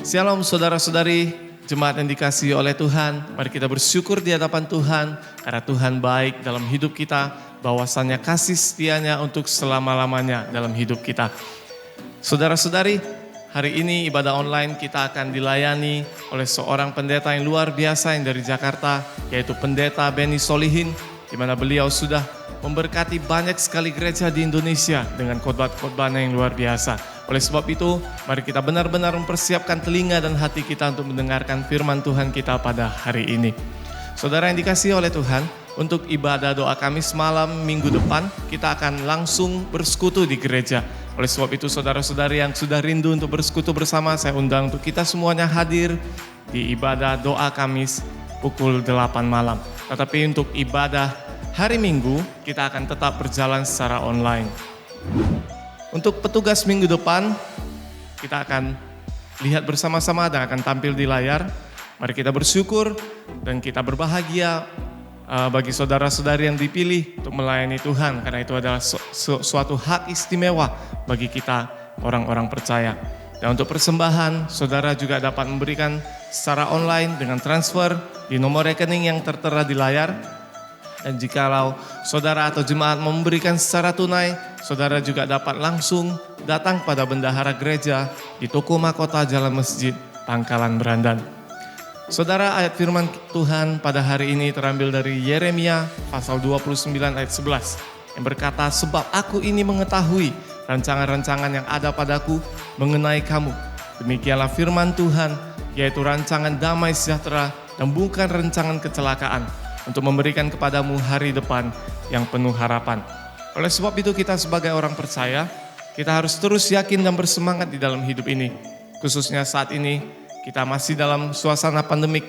Shalom saudara-saudari, jemaat yang dikasihi oleh Tuhan. Mari kita bersyukur di hadapan Tuhan, karena Tuhan baik dalam hidup kita, bahwasannya kasih setianya untuk selama-lamanya dalam hidup kita. Saudara-saudari, hari ini ibadah online kita akan dilayani oleh seorang pendeta yang luar biasa yang dari Jakarta, yaitu Pendeta Benny Solihin, di mana beliau sudah memberkati banyak sekali gereja di Indonesia dengan khotbah-khotbahnya yang luar biasa. Oleh sebab itu, mari kita benar-benar mempersiapkan telinga dan hati kita untuk mendengarkan firman Tuhan kita pada hari ini. Saudara yang dikasihi oleh Tuhan, untuk ibadah doa Kamis malam minggu depan, kita akan langsung bersekutu di gereja. Oleh sebab itu, saudara-saudari yang sudah rindu untuk bersekutu bersama, saya undang untuk kita semuanya hadir di ibadah doa Kamis pukul 8 malam. Tetapi untuk ibadah hari Minggu, kita akan tetap berjalan secara online. Untuk petugas minggu depan, kita akan lihat bersama-sama dan akan tampil di layar. Mari kita bersyukur dan kita berbahagia bagi saudara-saudari yang dipilih untuk melayani Tuhan. Karena itu adalah suatu hak istimewa bagi kita orang-orang percaya. Dan untuk persembahan, saudara juga dapat memberikan secara online dengan transfer di nomor rekening yang tertera di layar. Dan jikalau saudara atau jemaat memberikan secara tunai, saudara juga dapat langsung datang pada bendahara gereja di Toko Mahkota Jalan Masjid, Pangkalan Berandan. Saudara, ayat firman Tuhan pada hari ini terambil dari Yeremia pasal 29 ayat 11 yang berkata, "Sebab aku ini mengetahui rancangan-rancangan yang ada padaku mengenai kamu. Demikianlah firman Tuhan, yaitu rancangan damai sejahtera dan bukan rancangan kecelakaan, untuk memberikan kepadamu hari depan yang penuh harapan." Oleh sebab itu kita sebagai orang percaya, kita harus terus yakin dan bersemangat di dalam hidup ini. Khususnya saat ini kita masih dalam suasana pandemik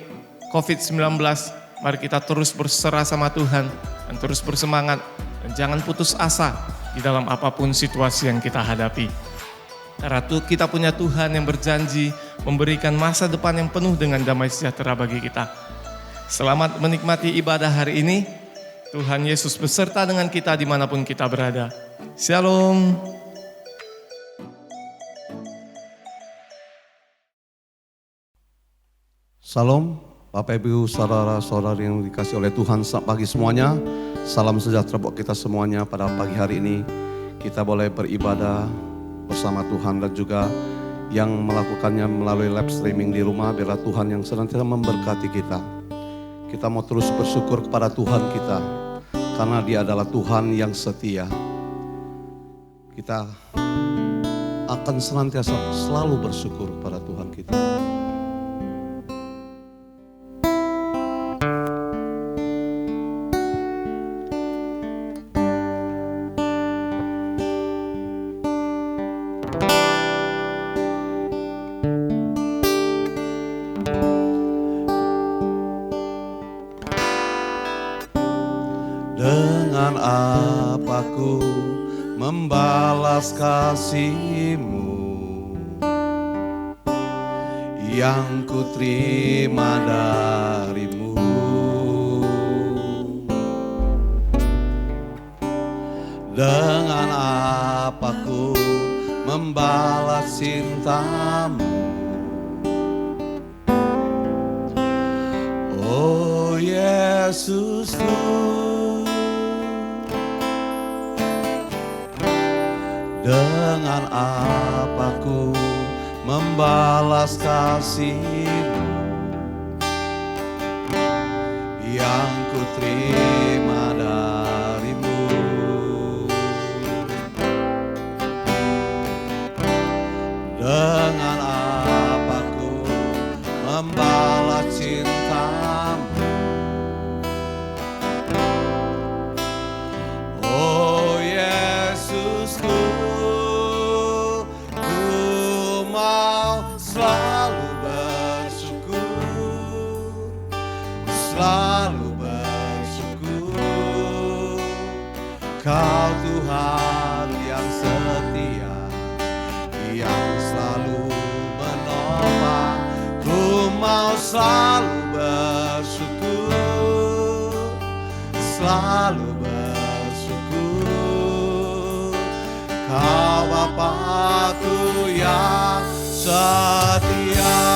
COVID-19, mari kita terus berserah sama Tuhan dan terus bersemangat dan jangan putus asa di dalam apapun situasi yang kita hadapi. Karena kita punya Tuhan yang berjanji memberikan masa depan yang penuh dengan damai sejahtera bagi kita. Selamat menikmati ibadah hari ini. Tuhan Yesus beserta dengan kita dimanapun kita berada. Shalom. Salam, Bapak Ibu saudara-saudari yang dikasih oleh Tuhan, selamat pagi semuanya. Salam sejahtera buat kita semuanya pada pagi hari ini. Kita boleh beribadah bersama Tuhan dan juga yang melakukannya melalui live streaming di rumah. Biarlah Tuhan yang senantiasa memberkati kita. Kita mau terus bersyukur kepada Tuhan kita, karena Dia adalah Tuhan yang setia. Kita akan senantiasa selalu bersyukur kepada Tuhan kita. Dengan apa ku membalas kasih-Mu yang ku terima dari-Mu? Dengan apa ku membalas cinta-Mu? Oh Yesusku, dengan apa ku membalas kasih-Mu yang ku terima dari-Mu? Dengan apa ku membalas cinta-Mu? Oh Yesusku, selalu bersyukur, Kau Tuhan yang setia, yang selalu menopang. Ku mau selalu bersyukur, selalu bersyukur, Kau Bapa-Ku yang setia.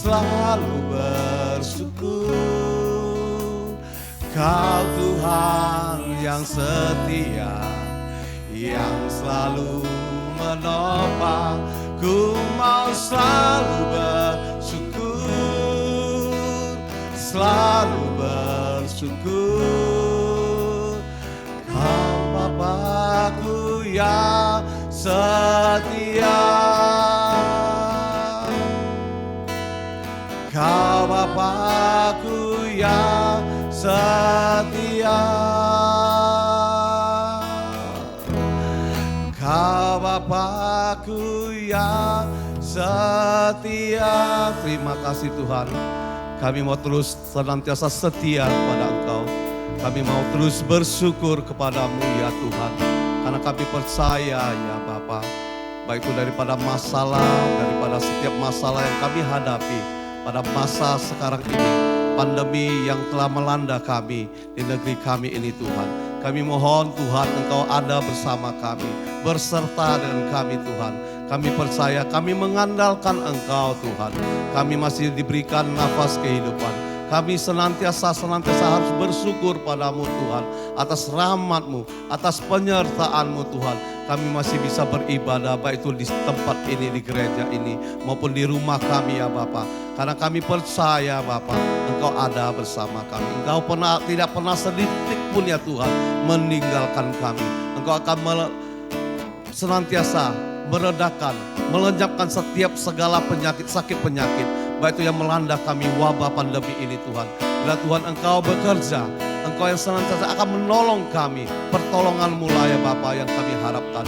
selalu bersyukur. Kau Tuhan yang setia, yang selalu menopang. Ku mau selalu bersyukur, selalu bersyukur. Kau Bapa-Ku yang setia, Kau Bapa-Ku yang setia, Kau Bapa-Ku yang setia. Terima kasih Tuhan. Kami mau terus senantiasa setia kepada Engkau. Kami mau terus bersyukur kepadamu ya Tuhan. Karena kami percaya ya Bapa, baik itu daripada daripada setiap masalah yang kami hadapi pada masa sekarang ini, pandemi yang telah melanda kami di negeri kami ini Tuhan. Kami mohon Tuhan Engkau ada bersama kami, berserta dengan kami Tuhan. Kami percaya, kami mengandalkan Engkau Tuhan. Kami masih diberikan nafas kehidupan. Kami senantiasa harus bersyukur padamu Tuhan, atas rahmat-Mu, atas penyertaan-Mu Tuhan. Kami masih bisa beribadah baik itu di tempat ini, di gereja ini, maupun di rumah kami ya Bapa. Karena kami percaya Bapa, Engkau ada bersama kami. Engkau tidak pernah sedikit pun ya Tuhan meninggalkan kami. Engkau akan senantiasa meredakan, melenyapkan setiap segala penyakit, sakit penyakit, baik itu yang melanda kami wabah pandemi ini Tuhan. Bila Tuhan Engkau bekerja, Engkau yang senantiasa akan menolong kami. Pertolongan-Mu lah ya Bapa yang kami harapkan.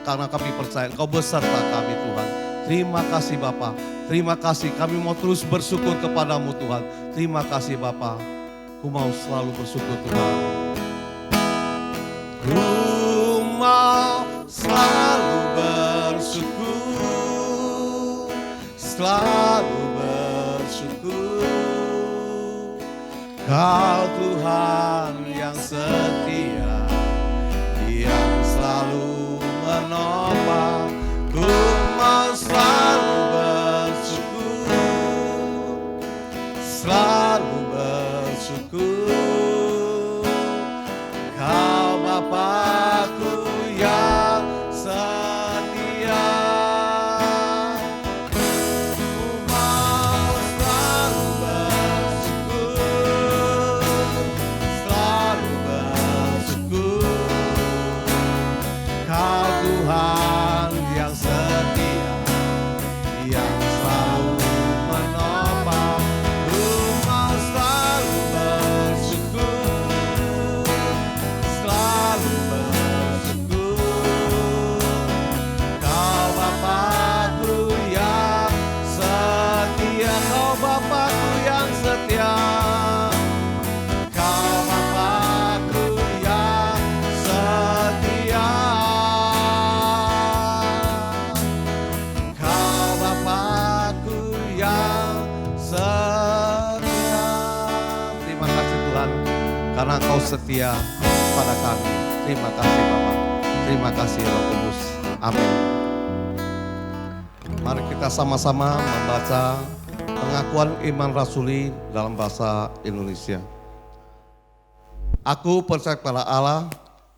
Karena kami percaya Engkau beserta kami Tuhan. Terima kasih Bapa, terima kasih. Kami mau terus bersyukur kepadamu Tuhan. Terima kasih Bapa. Ku mau selalu bersyukur Tuhan. Ku mau selalu bersyukur, selalu bersyukur. Kau Tuhan yang setia, yang selalu menopang. Ku mau selalu bersyukur, selalu bersyukur. Kau Bapa-Ku yang setia. Ku mau selalu bersyukur, selalu bersyukur. Kau Tuhan yang setia, yang selalu menopang. Ku mau selalu bersyukur, selalu bersyukur. Kau Bapa-Ku yang setia, Kau Bapa-Ku yang setia. Kau Bapa-Ku yang setia. Kau Bapa-Ku yang setia. Terima kasih Tuhan, karena Kau setia pada kami. Terima kasih Bapa. Terima kasih Roh Kudus. Amin. Mari kita sama-sama membaca pengakuan iman rasuli dalam bahasa Indonesia. Aku percaya kepada Allah,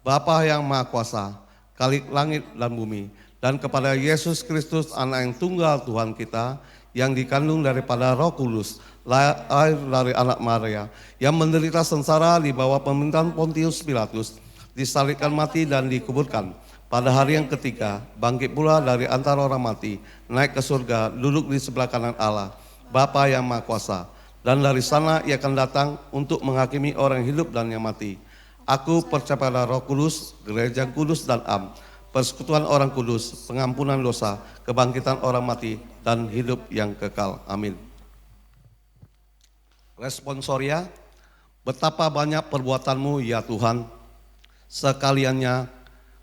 Bapa yang Maha Kuasa, Khalik langit dan bumi, dan kepada Yesus Kristus, Anak yang tunggal Tuhan kita, yang dikandung daripada Roh Kudus, lahir dari anak Maria, yang menderita sengsara di bawah pemerintahan Pontius Pilatus, disalibkan mati dan dikuburkan. Pada hari yang ketiga, bangkit pula dari antara orang mati, naik ke surga, duduk di sebelah kanan Allah, Bapa yang Maha Kuasa. Dan dari sana Ia akan datang untuk menghakimi orang hidup dan yang mati. Aku percaya pada Roh Kudus, gereja kudus dan am, persekutuan orang kudus, pengampunan dosa, kebangkitan orang mati, dan hidup yang kekal. Amin. Responsoria, betapa banyak perbuatanmu ya Tuhan, sekaliannya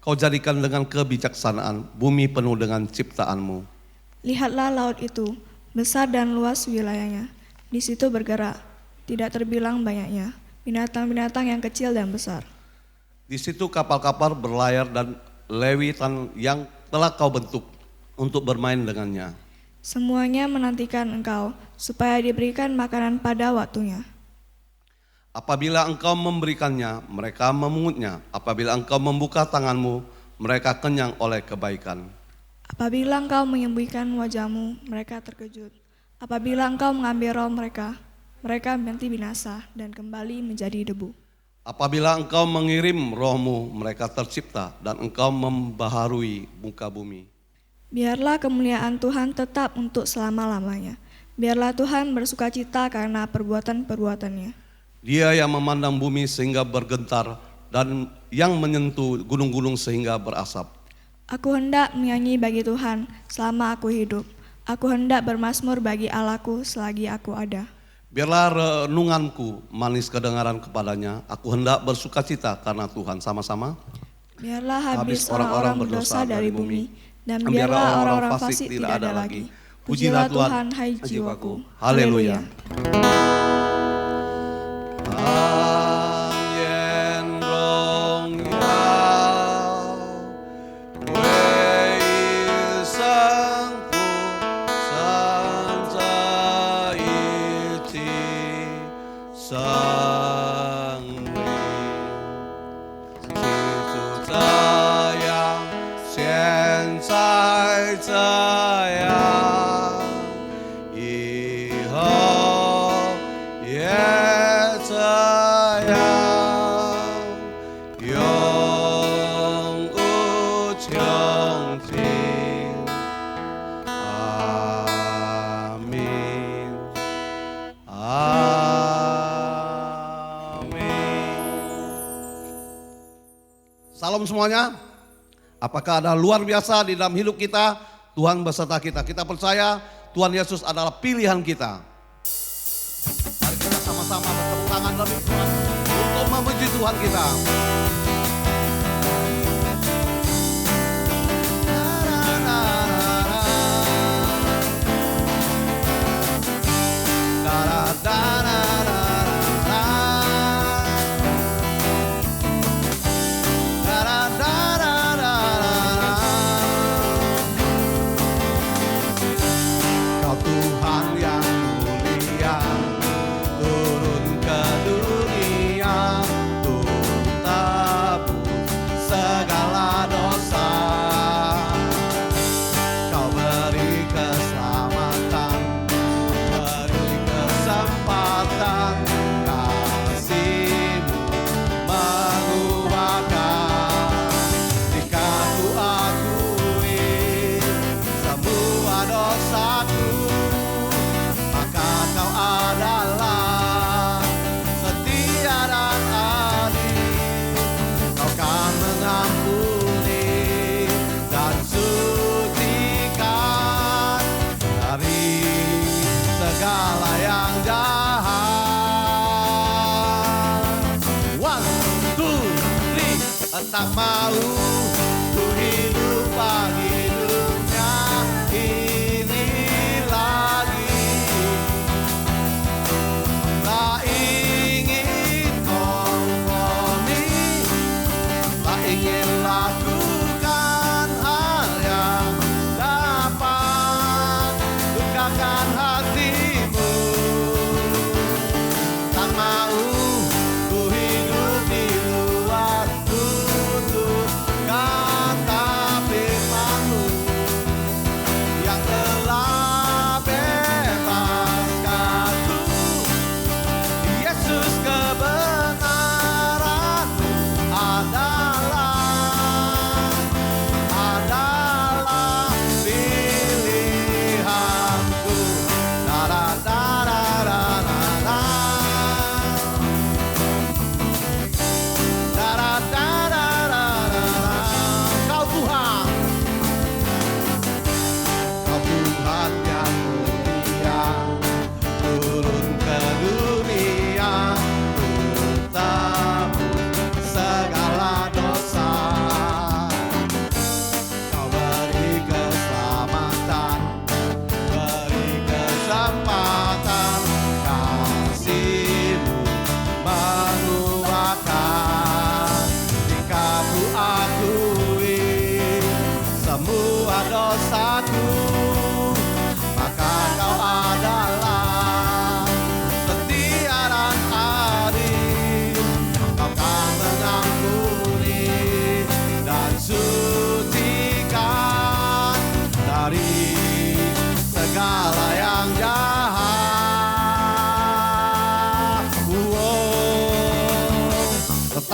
Kau jadikan dengan kebijaksanaan, bumi penuh dengan ciptaanmu. Lihatlah laut itu, besar dan luas wilayahnya. Di situ bergerak, tidak terbilang banyaknya, binatang-binatang yang kecil dan besar. Di situ kapal-kapal berlayar dan lewitan yang telah Kau bentuk untuk bermain dengannya. Semuanya menantikan Engkau, supaya diberikan makanan pada waktunya. Apabila Engkau memberikannya, mereka memungutnya. Apabila Engkau membuka tanganmu, mereka kenyang oleh kebaikan. Apabila Engkau menyembuhkan wajahmu, mereka terkejut. Apabila Engkau mengambil roh mereka, mereka nanti binasa dan kembali menjadi debu. Apabila Engkau mengirim rohmu, mereka tercipta dan Engkau membaharui muka bumi. Biarlah kemuliaan Tuhan tetap untuk selama-lamanya. Biarlah Tuhan bersukacita karena perbuatan-perbuatannya. Dia yang memandang bumi sehingga bergentar dan yang menyentuh gunung-gunung sehingga berasap. Aku hendak menyanyi bagi Tuhan selama aku hidup. Aku hendak bermazmur bagi Allahku selagi aku ada. Biarlah renunganku manis kedengaran kepadanya. Aku hendak bersukacita karena Tuhan. Sama-sama. Biarlah habis orang-orang berdosa dari bumi. Dan biarlah orang-orang fasik tidak ada lagi. Pujilah Tuhan, hai jiwaku. Haleluya. Salam semuanya. Apakah ada luar biasa di dalam hidup kita? Tuhan beserta kita. Kita percaya Tuhan Yesus adalah pilihan kita. Mari kita sama-sama bertepuk tangan dalam Tuhan untuk memuji Tuhan kita. Tak mau ku hidup pagi dunia ini lagi. Tak ingin kompromi, tak ingin lakukan hal yang dapat lukakan hatimu. Tak mau ku hidup di luar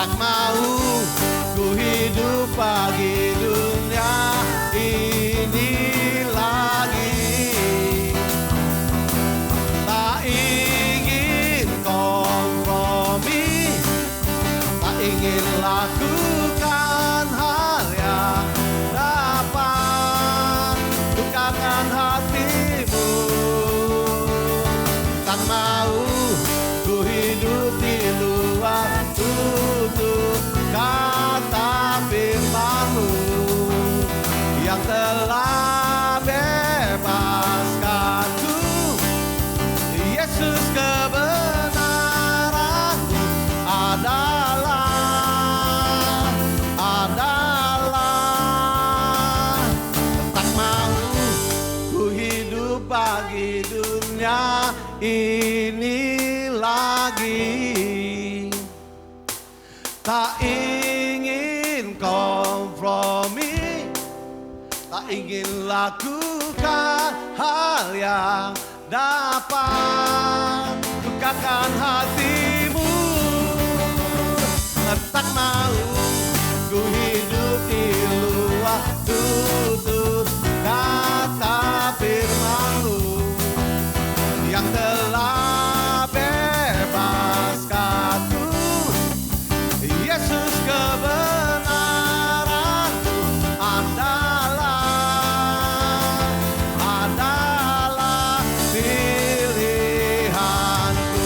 Tak mau ku hidup bagi dunia ini lagi. Tak ingin kompromi, tak ingin lakukan hal yang dapat dukakan hatimu. Tak mau ku hidup di luar tutup kata firman-Mu yang telah bebaskanku. Yesus, kebenaran-Mu adalah tak mau ku hidup bagi dunia ini lagi. Tak ingin kompromi, tak ingin lakukan hal yang dapat dukakan hatimu. Tak mau ku hidup di luar tutup kata firman-Mu yang telah bebaskanku. Yesus, kebenaran-Mu adalah pilihanku.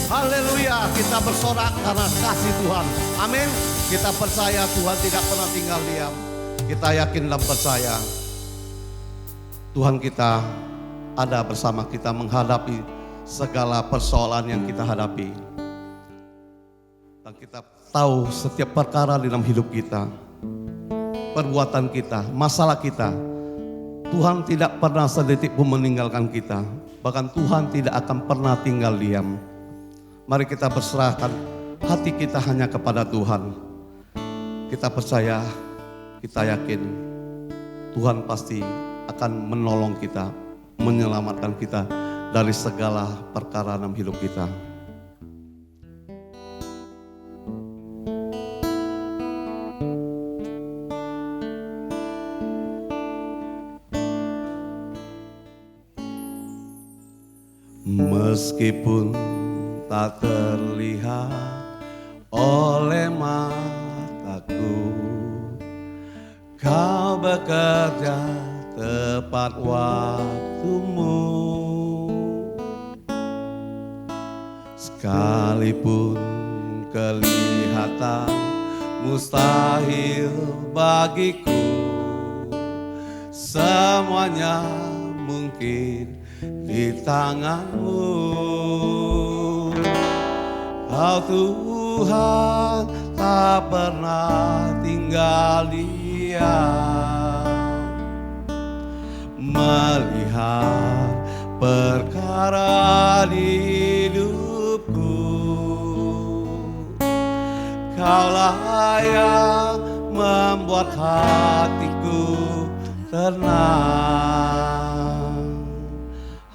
Haleluya, kita bersorak karena kasih Tuhan. Amin. Kita percaya Tuhan tidak pernah tinggal diam. Kita yakin dan percaya Tuhan kita ada bersama kita menghadapi segala persoalan yang kita hadapi. Dan kita tahu setiap perkara dalam hidup kita, perbuatan kita, masalah kita, Tuhan tidak pernah sedetik pun meninggalkan kita. Bahkan Tuhan tidak akan pernah tinggal diam. Mari kita berserahkan hati kita hanya kepada Tuhan. Kita percaya, kita yakin Tuhan pasti akan menolong kita, menyelamatkan kita dari segala perkara dalam hidup kita. Meskipun tak terlihat oleh mataku, Kau bekerja tepat waktumu. Sekalipun kelihatan mustahil bagiku, semuanya mungkin di tangan-Mu. Kau Tuhan tak pernah tinggal diam, melihat perkara di hidupku. Kaulah yang membuat hatiku tenang,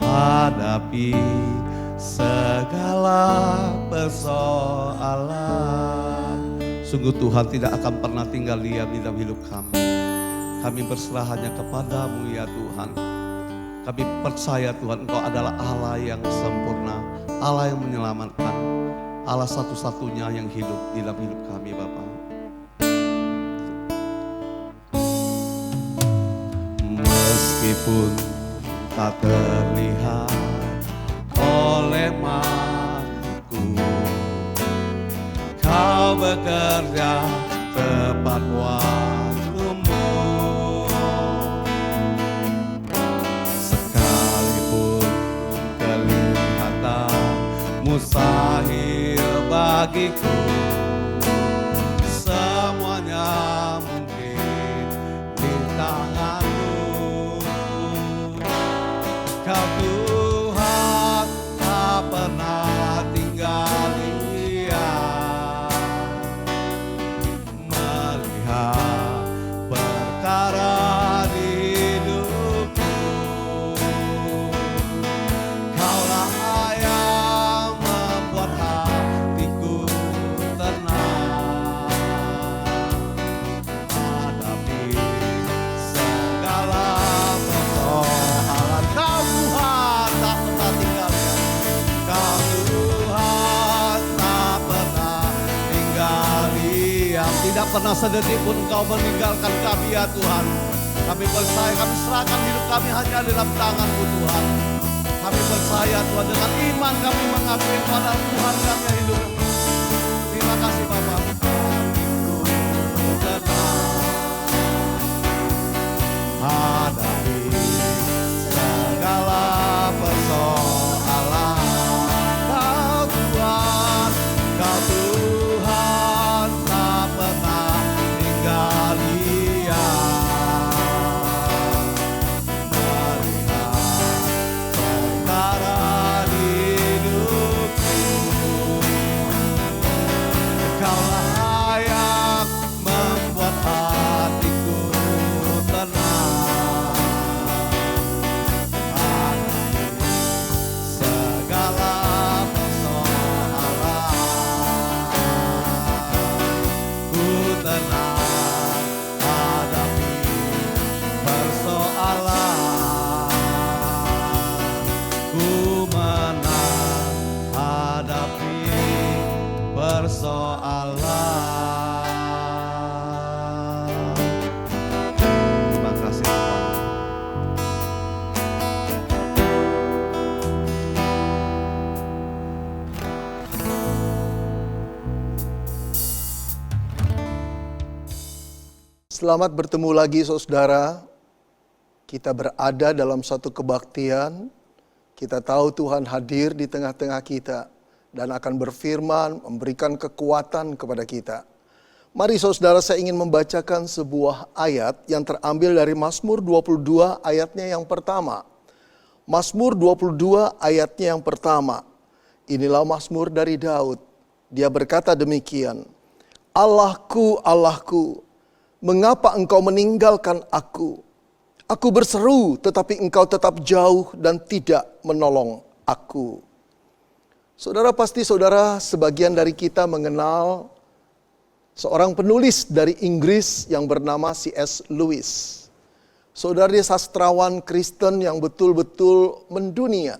hadapi segala persoalan. Sungguh Tuhan tidak akan pernah tinggal diam di dalam hidup kami. Kami berserah hanya kepadamu ya Tuhan. Kami percaya Tuhan Engkau adalah Allah yang sempurna, Allah yang menyelamatkan, Allah satu-satunya yang hidup di dalam hidup kami Bapa. Meskipun tak terlihat oleh mataku, Kau bekerja tepat waktumu. Sekalipun kelihatan mustahil bagiku, semuanya mungkin di tangan-Mu. pernah sedetik pun Engkau meninggalkan kami ya Tuhan. Kami percaya, kami serahkan hidup kami hanya dalam tangan-Mu Tuhan. Kami percaya Tuhan, dengan iman kami mengakui pada Tuhan kami yang hidup. Terima kasih Bapa. Hadapi segala persoalan. Kau Tuhan, Kau Tuhan tak pernah tinggal diam. Melihat perkara hidupku, Kau layak membuat hatiku tenang. Hadapi segala persoalan, ku tenang. Hadapi persoalan, ku menang. Hadapi persoalan. Terima kasih Tuhan. Selamat bertemu lagi saudara. Kita berada dalam satu kebaktian. Kita tahu Tuhan hadir di tengah-tengah kita dan akan berfirman, memberikan kekuatan kepada kita. Mari saudara, saya ingin membacakan sebuah ayat yang terambil dari Mazmur 22 ayatnya yang pertama. Mazmur 22 ayatnya yang pertama. Inilah Mazmur dari Daud. Dia berkata demikian. Allahku, Allahku, mengapa engkau meninggalkan aku? Aku berseru tetapi engkau tetap jauh dan tidak menolong aku. Saudara, pasti saudara sebagian dari kita mengenal seorang penulis dari Inggris yang bernama C.S. Lewis. Saudara, dia sastrawan Kristen yang betul-betul mendunia.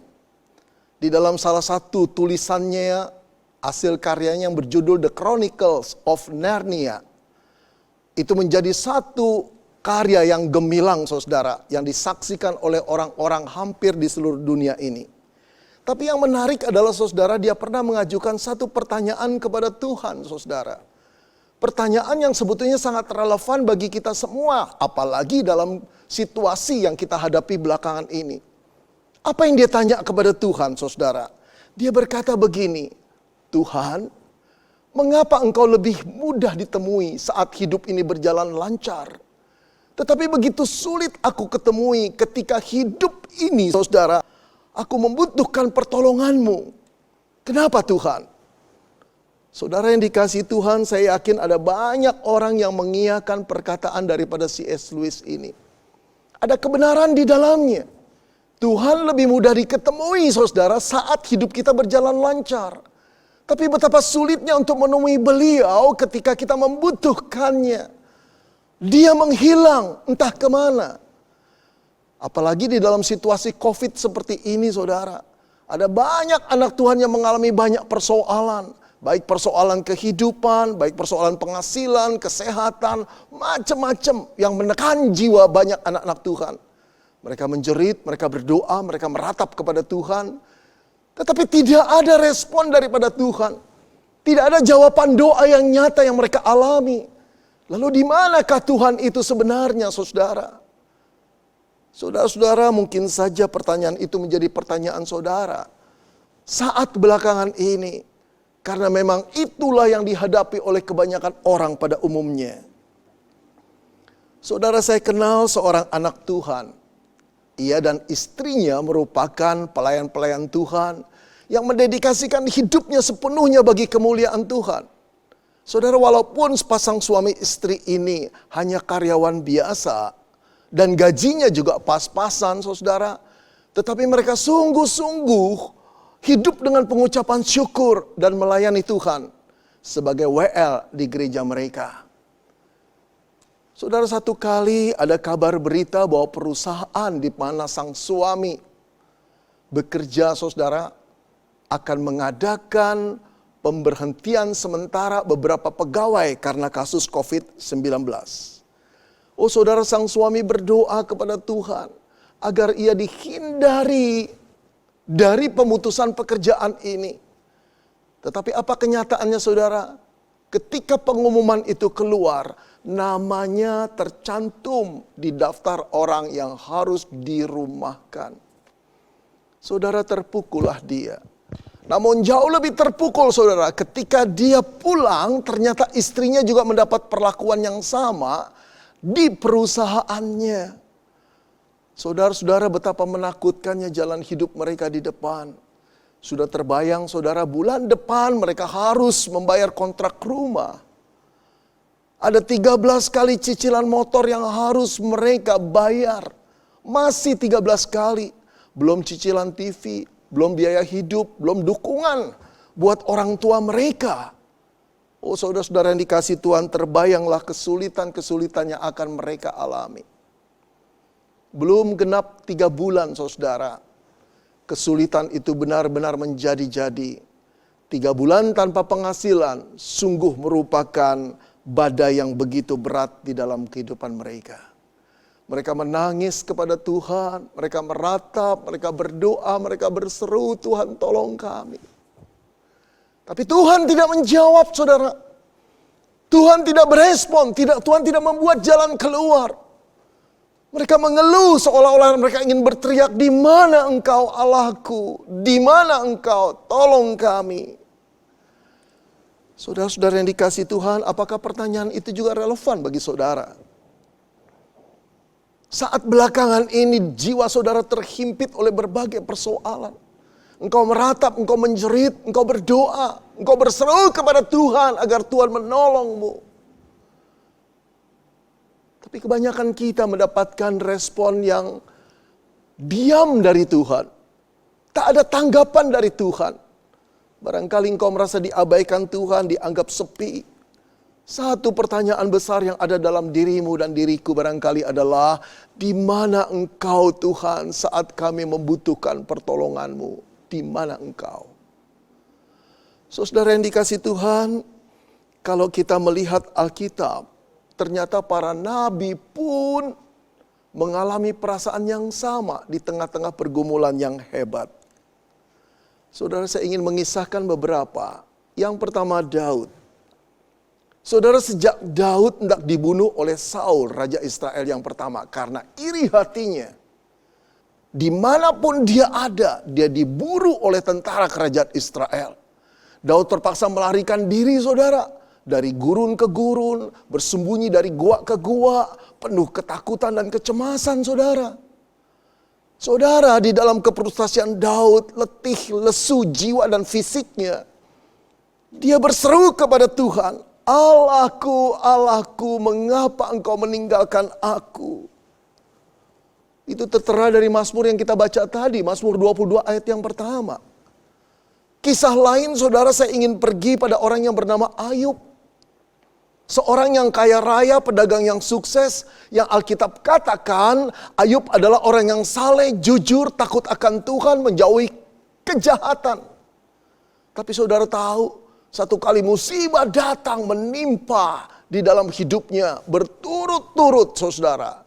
Di dalam salah satu tulisannya, hasil karyanya yang berjudul The Chronicles of Narnia, itu menjadi satu karya yang gemilang saudara, yang disaksikan oleh orang-orang hampir di seluruh dunia ini. Tapi yang menarik adalah saudara, dia pernah mengajukan satu pertanyaan kepada Tuhan saudara. Pertanyaan yang sebetulnya sangat relevan bagi kita semua, apalagi dalam situasi yang kita hadapi belakangan ini. Apa yang dia tanya kepada Tuhan saudara? Dia berkata begini, Tuhan, mengapa engkau lebih mudah ditemui saat hidup ini berjalan lancar? Tetapi begitu sulit aku ketemui ketika hidup ini, saudara, aku membutuhkan pertolonganmu. Kenapa Tuhan? Saudara yang dikasihi Tuhan, saya yakin ada banyak orang yang mengiyakan perkataan daripada C.S. Lewis ini. Ada kebenaran di dalamnya. Tuhan lebih mudah diketemui, saudara, saat hidup kita berjalan lancar. Tapi betapa sulitnya untuk menemui beliau ketika kita membutuhkannya. Dia menghilang entah kemana. Apalagi di dalam situasi COVID seperti ini saudara. Ada banyak anak Tuhan yang mengalami banyak persoalan. Baik persoalan kehidupan, baik persoalan penghasilan, kesehatan, macam-macam yang menekan jiwa banyak anak-anak Tuhan. Mereka menjerit, mereka berdoa, mereka meratap kepada Tuhan. Tetapi tidak ada respon daripada Tuhan. Tidak ada jawaban doa yang nyata yang mereka alami. Lalu di manakah Tuhan itu sebenarnya, saudara? Saudara-saudara, mungkin saja pertanyaan itu menjadi pertanyaan saudara saat belakangan ini. Karena memang itulah yang dihadapi oleh kebanyakan orang pada umumnya. Saudara, saya kenal seorang anak Tuhan. Ia dan istrinya merupakan pelayan-pelayan Tuhan yang mendedikasikan hidupnya sepenuhnya bagi kemuliaan Tuhan. Saudara, walaupun sepasang suami istri ini hanya karyawan biasa dan gajinya juga pas-pasan saudara, tetapi mereka sungguh-sungguh hidup dengan pengucapan syukur dan melayani Tuhan sebagai WL di gereja mereka. Saudara, satu kali ada kabar berita bahwa perusahaan di mana sang suami bekerja saudara akan mengadakan pemberhentian sementara beberapa pegawai karena kasus COVID-19. Oh saudara, sang suami berdoa kepada Tuhan agar ia dihindari dari pemutusan pekerjaan ini. Tetapi apa kenyataannya saudara? Ketika pengumuman itu keluar, namanya tercantum di daftar orang yang harus dirumahkan. Saudara, terpukullah dia. Namun jauh lebih terpukul saudara, ketika dia pulang ternyata istrinya juga mendapat perlakuan yang sama di perusahaannya. Saudara-saudara, betapa menakutkannya jalan hidup mereka di depan. Sudah terbayang saudara, bulan depan mereka harus membayar kontrak rumah. Ada 13 kali cicilan motor yang harus mereka bayar. Masih 13 kali. Belum cicilan TV, belum biaya hidup, belum dukungan buat orang tua mereka. Oh saudara-saudara yang dikasihi Tuhan, terbayanglah kesulitan-kesulitan yang akan mereka alami. Belum genap 3 bulan saudara, kesulitan itu benar-benar menjadi-jadi. 3 bulan tanpa penghasilan sungguh merupakan badai yang begitu berat di dalam kehidupan mereka. Mereka menangis kepada Tuhan, mereka meratap, mereka berdoa, mereka berseru, Tuhan tolong kami. Tapi Tuhan tidak menjawab saudara. Tuhan tidak berespon, Tuhan tidak membuat jalan keluar. Mereka mengeluh seolah-olah mereka ingin berteriak, di mana engkau Allahku? Di mana engkau? Tolong kami. Saudara-saudara yang dikasihi Tuhan, apakah pertanyaan itu juga relevan bagi saudara? Saat belakangan ini jiwa saudara terhimpit oleh berbagai persoalan. Engkau meratap, engkau menjerit, engkau berdoa, engkau berseru kepada Tuhan agar Tuhan menolongmu. Tapi kebanyakan kita mendapatkan respon yang diam dari Tuhan. Tak ada tanggapan dari Tuhan. Barangkali engkau merasa diabaikan Tuhan, dianggap sepi. Satu pertanyaan besar yang ada dalam dirimu dan diriku barangkali adalah, di mana engkau Tuhan saat kami membutuhkan pertolonganmu? Di mana engkau? Saudara yang dikasihi Tuhan, kalau kita melihat Alkitab, ternyata para nabi pun mengalami perasaan yang sama di tengah-tengah pergumulan yang hebat. Saudara, saya ingin mengisahkan beberapa. Yang pertama, Daud. Saudara, sejak Daud hendak dibunuh oleh Saul, raja Israel yang pertama, karena iri hatinya, dimanapun dia ada, dia diburu oleh tentara kerajaan Israel. Daud terpaksa melarikan diri saudara, dari gurun ke gurun, bersembunyi dari gua ke gua, penuh ketakutan dan kecemasan saudara. Saudara, di dalam kefrustasian Daud, letih, lesu jiwa dan fisiknya, dia berseru kepada Tuhan, Allahku, Allahku, mengapa engkau meninggalkan aku? Itu tertera dari Mazmur yang kita baca tadi, Mazmur 22 ayat yang pertama. Kisah lain saudara, saya ingin pergi pada orang yang bernama Ayub. Seorang yang kaya raya, pedagang yang sukses, yang Alkitab katakan Ayub adalah orang yang saleh, jujur, takut akan Tuhan, menjauhi kejahatan. Tapi saudara tahu, satu kali musibah datang menimpa di dalam hidupnya berturut-turut saudara.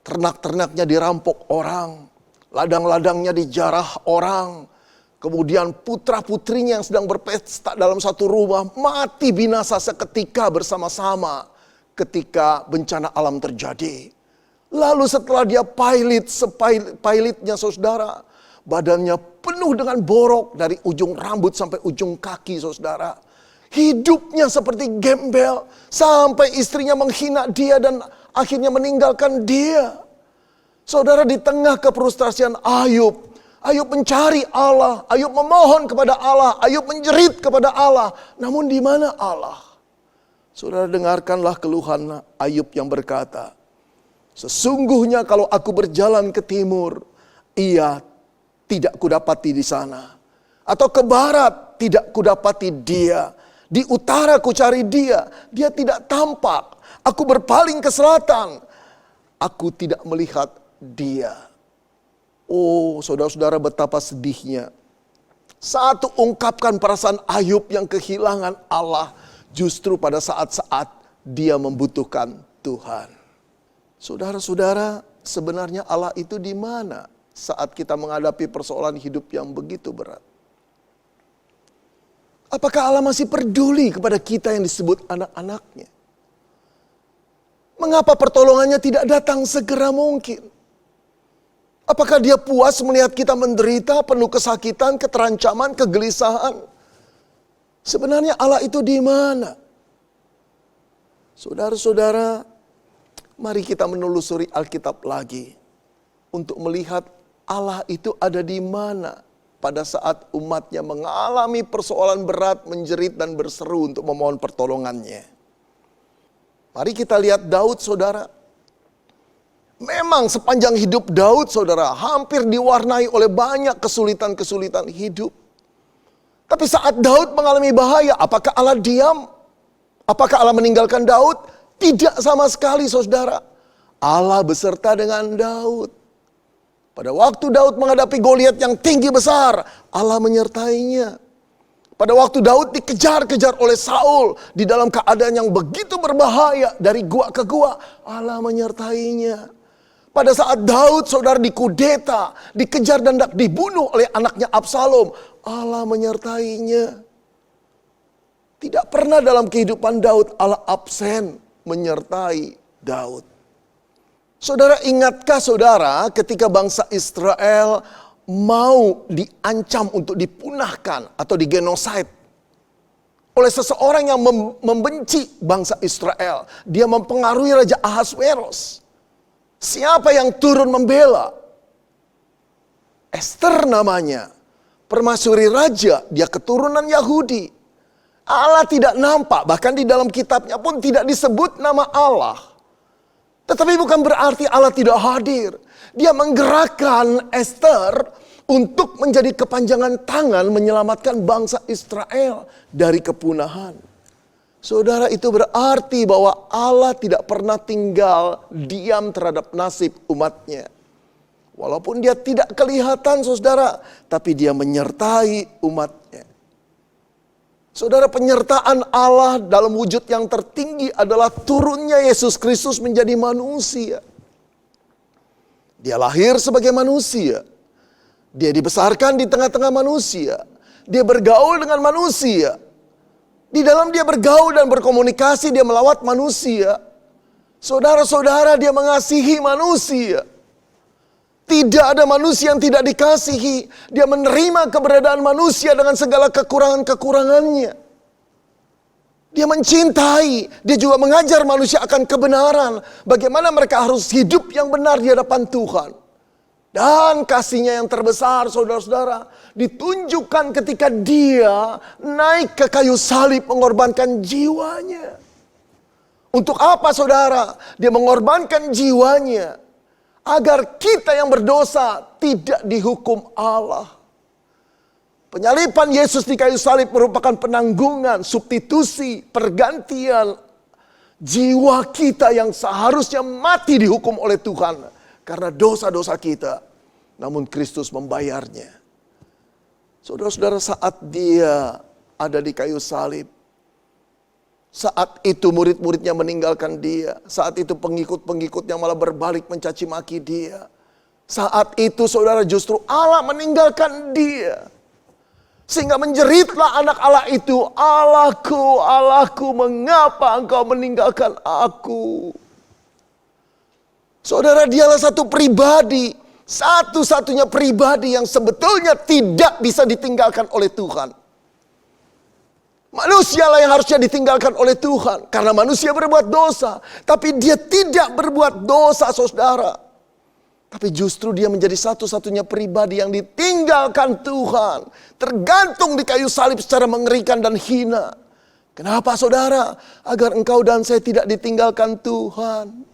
Ternak-ternaknya dirampok orang, ladang-ladangnya dijarah orang. Kemudian putra-putrinya yang sedang berpesta dalam satu rumah mati binasa seketika bersama-sama ketika bencana alam terjadi. Lalu setelah dia pilotnya saudara, badannya penuh dengan borok dari ujung rambut sampai ujung kaki saudara. Hidupnya seperti gembel sampai istrinya menghina dia dan akhirnya meninggalkan dia. Saudara, di tengah kefrustasian Ayub mencari Allah, Ayub memohon kepada Allah, Ayub menjerit kepada Allah. Namun di mana Allah? Saudara, dengarkanlah keluhan Ayub yang berkata, sesungguhnya kalau aku berjalan ke timur, ia tidak kudapati di sana. Atau ke barat, tidak kudapati dia. Di utara ku cari dia, dia tidak tampak. Aku berpaling ke selatan, aku tidak melihat dia. Oh saudara-saudara, betapa sedihnya Satu, ungkapkan perasaan Ayub yang kehilangan Allah justru pada saat-saat dia membutuhkan Tuhan. Saudara-saudara, sebenarnya Allah itu di mana saat kita menghadapi persoalan hidup yang begitu berat? Apakah Allah masih peduli kepada kita yang disebut anak-anaknya? Mengapa pertolongannya tidak datang segera mungkin? Apakah dia puas melihat kita menderita, penuh kesakitan, keterancaman, kegelisahan? Sebenarnya Allah itu di mana? Saudara-saudara, mari kita menelusuri Alkitab lagi untuk melihat Allah itu ada di mana pada saat umatnya mengalami persoalan berat, menjerit dan berseru untuk memohon pertolongannya. Mari kita lihat Daud, saudara. Memang sepanjang hidup Daud, saudara, hampir diwarnai oleh banyak kesulitan-kesulitan hidup. Tapi saat Daud mengalami bahaya, apakah Allah diam? Apakah Allah meninggalkan Daud? Tidak sama sekali, saudara. Allah beserta dengan Daud. Pada waktu Daud menghadapi Goliat yang tinggi besar, Allah menyertainya. Pada waktu Daud dikejar-kejar oleh Saul di dalam keadaan yang begitu berbahaya dari gua ke gua, Allah menyertainya. Pada saat Daud, saudara, dikudeta, dikejar dan dibunuh oleh anaknya Absalom, Allah menyertainya. Tidak pernah dalam kehidupan Daud Allah absen menyertai Daud. Saudara, ingatkah saudara ketika bangsa Israel mau diancam untuk dipunahkan atau digenosid oleh seseorang yang membenci bangsa Israel? Dia mempengaruhi Raja Ahasveros. Siapa yang turun membela? Esther namanya. Permaisuri raja, dia keturunan Yahudi. Allah tidak nampak, bahkan di dalam kitabnya pun tidak disebut nama Allah. Tetapi bukan berarti Allah tidak hadir. Dia menggerakkan Esther untuk menjadi kepanjangan tangan menyelamatkan bangsa Israel dari kepunahan. Saudara, itu berarti bahwa Allah tidak pernah tinggal diam terhadap nasib umatnya. Walaupun dia tidak kelihatan, saudara, tapi dia menyertai umatnya. Saudara, penyertaan Allah dalam wujud yang tertinggi adalah turunnya Yesus Kristus menjadi manusia. Dia lahir sebagai manusia. Dia dibesarkan di tengah-tengah manusia. Dia bergaul dengan manusia. Di dalam dia bergaul dan berkomunikasi, dia melawat manusia. Saudara-saudara, dia mengasihi manusia. Tidak ada manusia yang tidak dikasihi. Dia menerima keberadaan manusia dengan segala kekurangan-kekurangannya. Dia mencintai, dia juga mengajar manusia akan kebenaran. Bagaimana mereka harus hidup yang benar di hadapan Tuhan. Dan kasihnya yang terbesar, saudara-saudara, ditunjukkan ketika dia naik ke kayu salib mengorbankan jiwanya. Untuk apa, saudara? Dia mengorbankan jiwanya agar kita yang berdosa tidak dihukum Allah. Penyaliban Yesus di kayu salib merupakan penanggungan, substitusi, pergantian jiwa kita yang seharusnya mati dihukum oleh Tuhan karena dosa-dosa kita. Namun Kristus membayarnya. Saudara-saudara, saat dia ada di kayu salib, saat itu murid-muridnya meninggalkan dia. Saat itu pengikut-pengikutnya malah berbalik mencaci maki dia. Saat itu, saudara, justru Allah meninggalkan dia. Sehingga menjeritlah anak Allah itu, Allahku, Allahku, mengapa engkau meninggalkan aku? Saudara, dialah satu pribadi, satu-satunya pribadi yang sebetulnya tidak bisa ditinggalkan oleh Tuhan. Manusialah yang harusnya ditinggalkan oleh Tuhan karena manusia berbuat dosa, tapi dia tidak berbuat dosa, saudara. Tapi justru dia menjadi satu-satunya pribadi yang ditinggalkan Tuhan, tergantung di kayu salib secara mengerikan dan hina. Kenapa, saudara? Agar engkau dan saya tidak ditinggalkan Tuhan.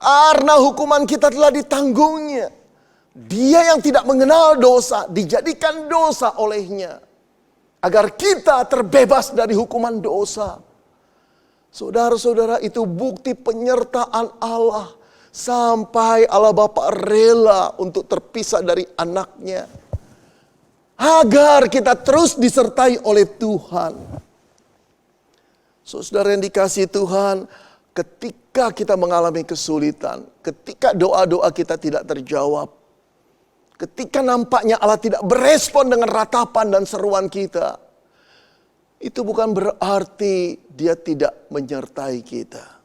Karena hukuman kita telah ditanggungnya. Dia yang tidak mengenal dosa dijadikan dosa olehnya, agar kita terbebas dari hukuman dosa. Saudara-saudara, itu bukti penyertaan Allah. Sampai Allah Bapa rela untuk terpisah dari anaknya. agar kita terus disertai oleh Tuhan. Saudara yang dikasihi Tuhan, ketika kita mengalami kesulitan, ketika doa-doa kita tidak terjawab, ketika nampaknya Allah tidak berespon dengan ratapan dan seruan kita, itu bukan berarti Dia tidak menyertai kita.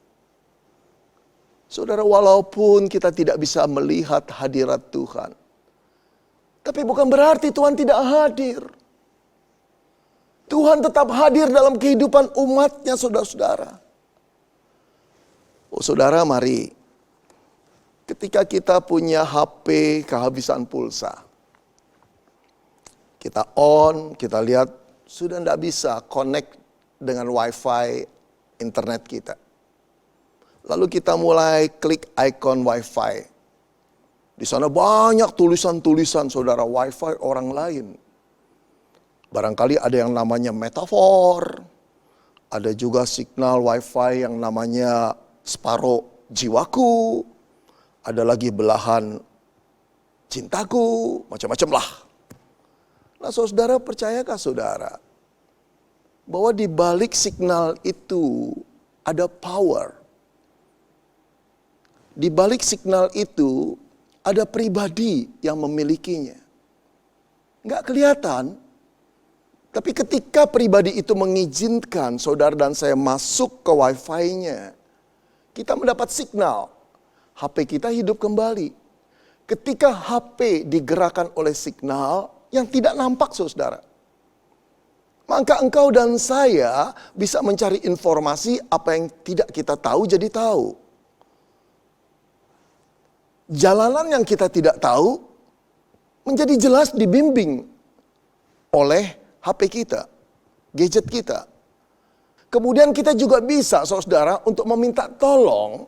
Saudara, walaupun kita tidak bisa melihat hadirat Tuhan, tapi bukan berarti Tuhan tidak hadir. Tuhan tetap hadir dalam kehidupan umatnya, saudara-saudara. Oh saudara, mari. Ketika kita punya HP kehabisan pulsa, kita on, kita lihat sudah tidak bisa connect dengan wifi internet kita. Lalu kita mulai klik icon wifi. Di sana banyak tulisan-tulisan saudara wifi orang lain. Barangkali ada yang namanya metafor. Ada juga signal wifi yang namanya separuh jiwaku. Ada lagi belahan cintaku. Macam-macam lah. Nah saudara, percayakah saudara bahwa di balik signal itu ada power. Di balik signal itu ada pribadi yang memilikinya. Nggak kelihatan. Tapi ketika pribadi itu mengizinkan saudara dan saya masuk ke wifi-nya, kita mendapat signal. HP kita hidup kembali. Ketika HP digerakkan oleh signal yang tidak nampak saudara, maka engkau dan saya bisa mencari informasi apa yang tidak kita tahu jadi tahu. Jalanan yang kita tidak tahu menjadi jelas dibimbing oleh HP kita, gadget kita. Kemudian kita juga bisa saudara untuk meminta tolong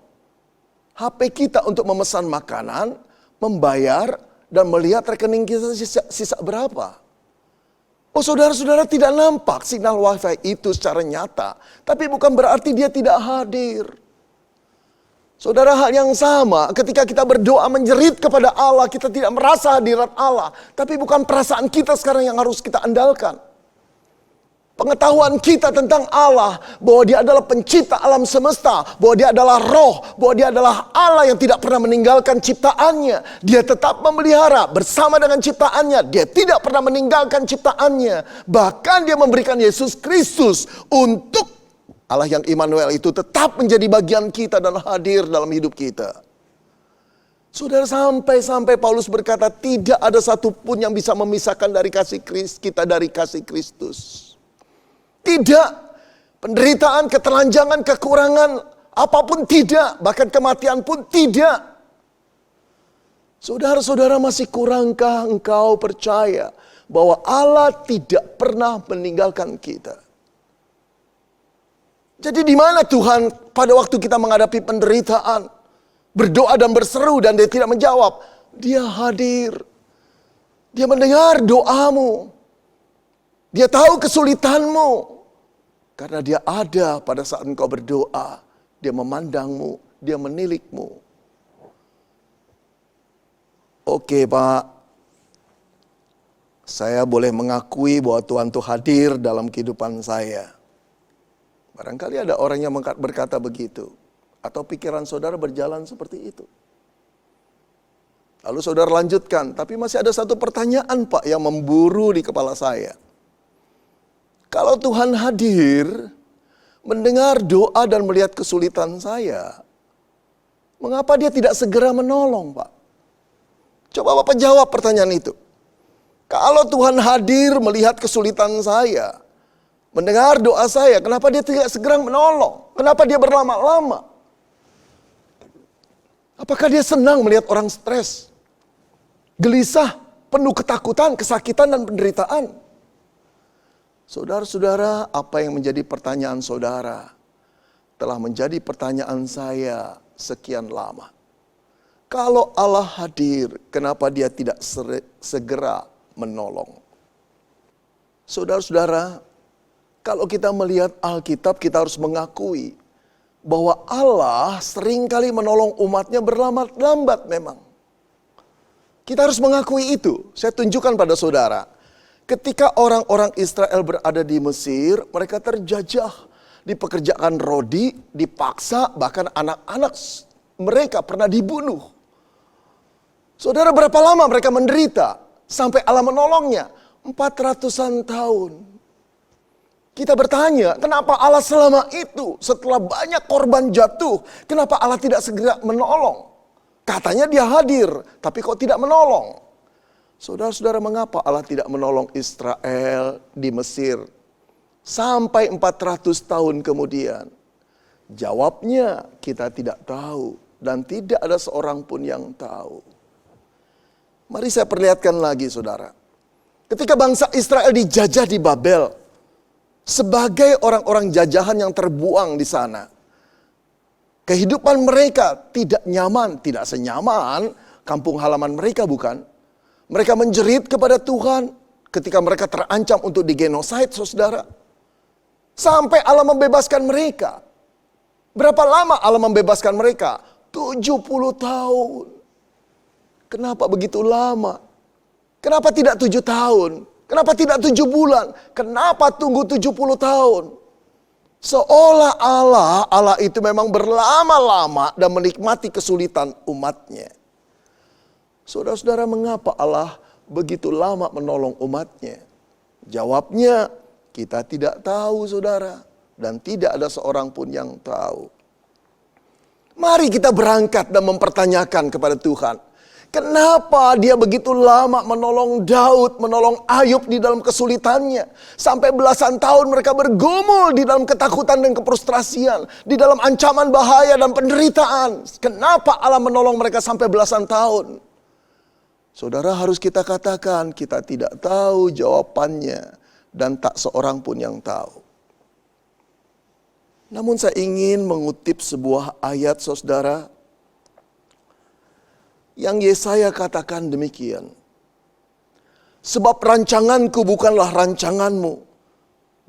HP kita untuk memesan makanan, membayar, dan melihat rekening kita sisa berapa. Oh saudara-saudara, tidak nampak signal wifi itu secara nyata. Tapi bukan berarti dia tidak hadir. Saudara, hal yang sama ketika kita berdoa menjerit kepada Allah, kita tidak merasa hadirat Allah. Tapi bukan perasaan kita sekarang yang harus kita andalkan. Pengetahuan kita tentang Allah, bahwa Dia adalah pencipta alam semesta, bahwa Dia adalah roh, bahwa Dia adalah Allah yang tidak pernah meninggalkan ciptaannya. Dia tetap memelihara bersama dengan ciptaannya. Dia tidak pernah meninggalkan ciptaannya. Bahkan Dia memberikan Yesus Kristus untuk Allah yang Immanuel itu tetap menjadi bagian kita dan hadir dalam hidup kita. Saudara, sampai Paulus berkata tidak ada satupun yang bisa memisahkan dari kasih kita dari kasih Kristus. Tidak, penderitaan, ketelanjangan, kekurangan, apapun tidak, bahkan kematian pun tidak. Saudara-saudara, masih kurangkah engkau percaya bahwa Allah tidak pernah meninggalkan kita? Jadi di mana Tuhan pada waktu kita menghadapi penderitaan, berdoa dan berseru dan Dia tidak menjawab? Dia hadir. Dia mendengar doamu. Dia tahu kesulitanmu. Karena Dia ada pada saat engkau berdoa. Dia memandangmu, Dia menilikmu. Oke Pak, saya boleh mengakui bahwa Tuhan itu hadir dalam kehidupan saya. Barangkali ada orang yang berkata begitu. Atau pikiran saudara berjalan seperti itu. Lalu saudara lanjutkan, tapi masih ada satu pertanyaan Pak yang memburu di kepala saya. Kalau Tuhan hadir, mendengar doa dan melihat kesulitan saya, mengapa Dia tidak segera menolong Pak? Coba Bapak jawab pertanyaan itu. Kalau Tuhan hadir melihat kesulitan saya, mendengar doa saya, kenapa Dia tidak segera menolong? Kenapa Dia berlama-lama? Apakah Dia senang melihat orang stres, gelisah, penuh ketakutan, kesakitan, dan penderitaan? Saudara-saudara, apa yang menjadi pertanyaan saudara telah menjadi pertanyaan saya sekian lama. Kalau Allah hadir, kenapa Dia tidak segera menolong? Saudara-saudara, kalau kita melihat Alkitab, kita harus mengakui bahwa Allah seringkali menolong umatnya berlambat-lambat memang. Kita harus mengakui itu. Saya tunjukkan pada saudara. Ketika orang-orang Israel berada di Mesir, mereka terjajah, dipekerjakan rodi, dipaksa, bahkan anak-anak mereka pernah dibunuh. Saudara, berapa lama mereka menderita sampai Allah menolongnya? 400-an tahun. Kita bertanya, kenapa Allah selama itu setelah banyak korban jatuh, kenapa Allah tidak segera menolong? Katanya dia hadir, tapi kok tidak menolong? Saudara-saudara, mengapa Allah tidak menolong Israel di Mesir sampai 400 tahun kemudian? Jawabnya kita tidak tahu dan tidak ada seorang pun yang tahu. Mari saya perlihatkan lagi, saudara. Ketika bangsa Israel dijajah di Babel, sebagai orang-orang jajahan yang terbuang di sana, kehidupan mereka tidak nyaman, tidak senyaman kampung halaman mereka, bukan? Mereka menjerit kepada Tuhan ketika mereka terancam untuk digenosid, saudara. Sampai Allah membebaskan mereka. Berapa lama Allah membebaskan mereka? 70 tahun. Kenapa begitu lama? Kenapa tidak 7 tahun? Kenapa tidak 7 bulan? Kenapa tunggu 70 tahun? Seolah Allah itu memang berlama-lama dan menikmati kesulitan umatnya. Saudara-saudara, mengapa Allah begitu lama menolong umatnya? Jawabnya, kita tidak tahu, saudara. Dan tidak ada seorang pun yang tahu. Mari kita berangkat dan mempertanyakan kepada Tuhan. Kenapa dia begitu lama menolong Daud, menolong Ayub di dalam kesulitannya. Sampai belasan tahun mereka bergumul di dalam ketakutan dan kefrustrasian. Di dalam ancaman bahaya dan penderitaan. Kenapa Allah menolong mereka sampai belasan tahun? Saudara, harus kita katakan kita tidak tahu jawabannya. Dan tak seorang pun yang tahu. Namun saya ingin mengutip sebuah ayat, saudara, yang Yesaya katakan demikian. Sebab rancanganku bukanlah rancanganmu,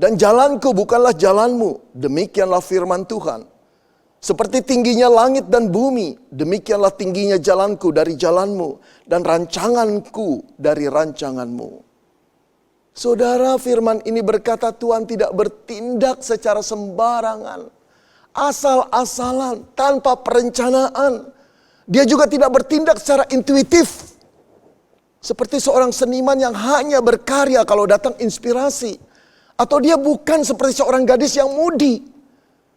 dan jalanku bukanlah jalanmu. Demikianlah firman Tuhan. Seperti tingginya langit dan bumi, demikianlah tingginya jalanku dari jalanmu, dan rancanganku dari rancanganmu. Saudara, firman ini berkata Tuhan tidak bertindak secara sembarangan, asal-asalan, tanpa perencanaan. Dia juga tidak bertindak secara intuitif. Seperti seorang seniman yang hanya berkarya kalau datang inspirasi. Atau dia bukan seperti seorang gadis yang mudi,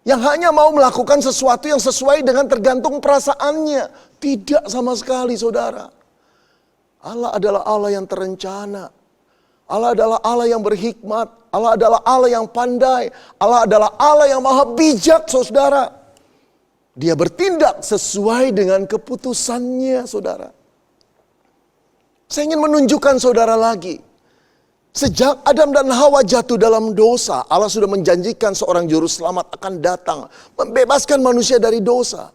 yang hanya mau melakukan sesuatu yang sesuai dengan tergantung perasaannya. Tidak sama sekali, saudara. Allah adalah Allah yang terencana. Allah adalah Allah yang berhikmat. Allah adalah Allah yang pandai. Allah adalah Allah yang maha bijak, saudara. Dia bertindak sesuai dengan keputusannya, saudara. Saya ingin menunjukkan saudara lagi. Sejak Adam dan Hawa jatuh dalam dosa, Allah sudah menjanjikan seorang juru selamat akan datang. Membebaskan manusia dari dosa.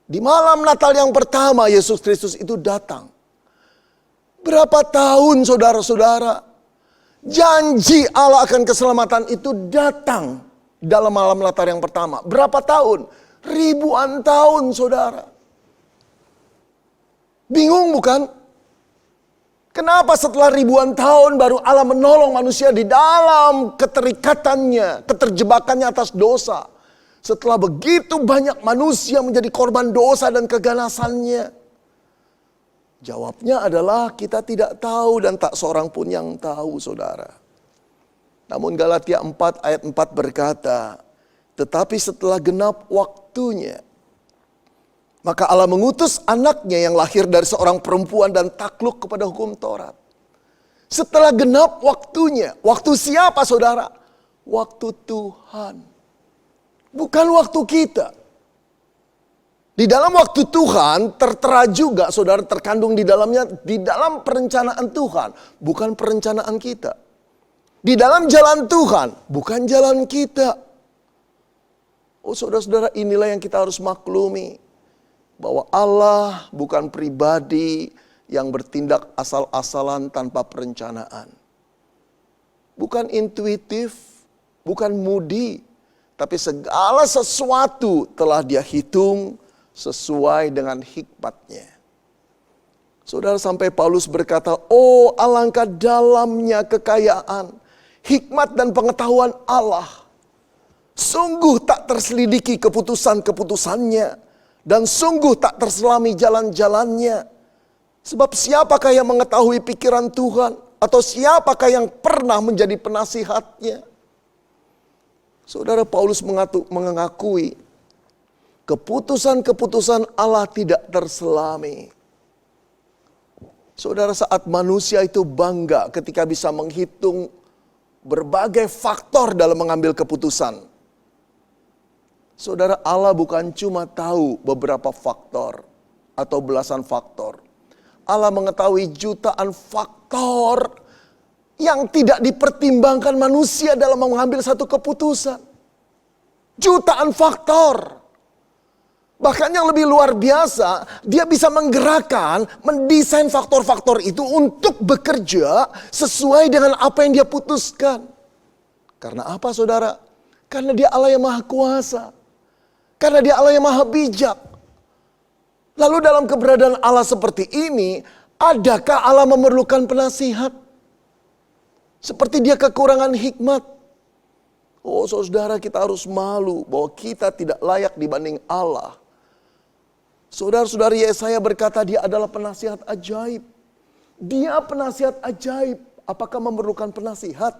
Di malam Natal yang pertama, Yesus Kristus itu datang. Berapa tahun, saudara-saudara, janji Allah akan keselamatan itu datang dalam malam Natal yang pertama. Berapa tahun? Ribuan tahun, saudara. Bingung bukan? Kenapa setelah ribuan tahun baru Allah menolong manusia di dalam keterikatannya, keterjebakannya atas dosa. Setelah begitu banyak manusia menjadi korban dosa dan keganasannya. Jawabnya adalah kita tidak tahu dan tak seorang pun yang tahu, saudara. Namun Galatia 4 ayat 4 berkata, tetapi setelah genap waktunya, maka Allah mengutus anaknya yang lahir dari seorang perempuan dan takluk kepada hukum Taurat. Setelah genap waktunya, waktu siapa, saudara? Waktu Tuhan. Bukan waktu kita. Di dalam waktu Tuhan tertera juga, saudara, terkandung di dalamnya, di dalam perencanaan Tuhan, bukan perencanaan kita. Di dalam jalan Tuhan, bukan jalan kita. Oh, saudara-saudara, inilah yang kita harus maklumi. Bahwa Allah bukan pribadi yang bertindak asal-asalan tanpa perencanaan. Bukan intuitif, bukan mudi, tapi segala sesuatu telah Dia hitung sesuai dengan hikmatnya. Saudara, sampai Paulus berkata, oh alangkah dalamnya kekayaan, hikmat dan pengetahuan Allah. Sungguh tak terselidiki keputusan-keputusannya, dan sungguh tak terselami jalan-jalannya. Sebab siapakah yang mengetahui pikiran Tuhan, atau siapakah yang pernah menjadi penasihatnya? Saudara, Paulus mengakui keputusan-keputusan Allah tidak terselami. Saudara, saat manusia itu bangga ketika bisa menghitung berbagai faktor dalam mengambil keputusan. Saudara, Allah bukan cuma tahu beberapa faktor atau belasan faktor. Allah mengetahui jutaan faktor yang tidak dipertimbangkan manusia dalam mengambil satu keputusan. Jutaan faktor. Bahkan yang lebih luar biasa, dia bisa menggerakkan, mendesain faktor-faktor itu untuk bekerja sesuai dengan apa yang dia putuskan. Karena apa, saudara? Karena dia Allah yang maha kuasa. Karena dia Allah yang maha bijak. Lalu dalam keberadaan Allah seperti ini, adakah Allah memerlukan penasihat? Seperti dia kekurangan hikmat. Oh saudara, kita harus malu bahwa kita tidak layak dibanding Allah. Saudara-saudari, Yesaya berkata dia adalah penasihat ajaib. Dia penasihat ajaib. Apakah memerlukan penasihat?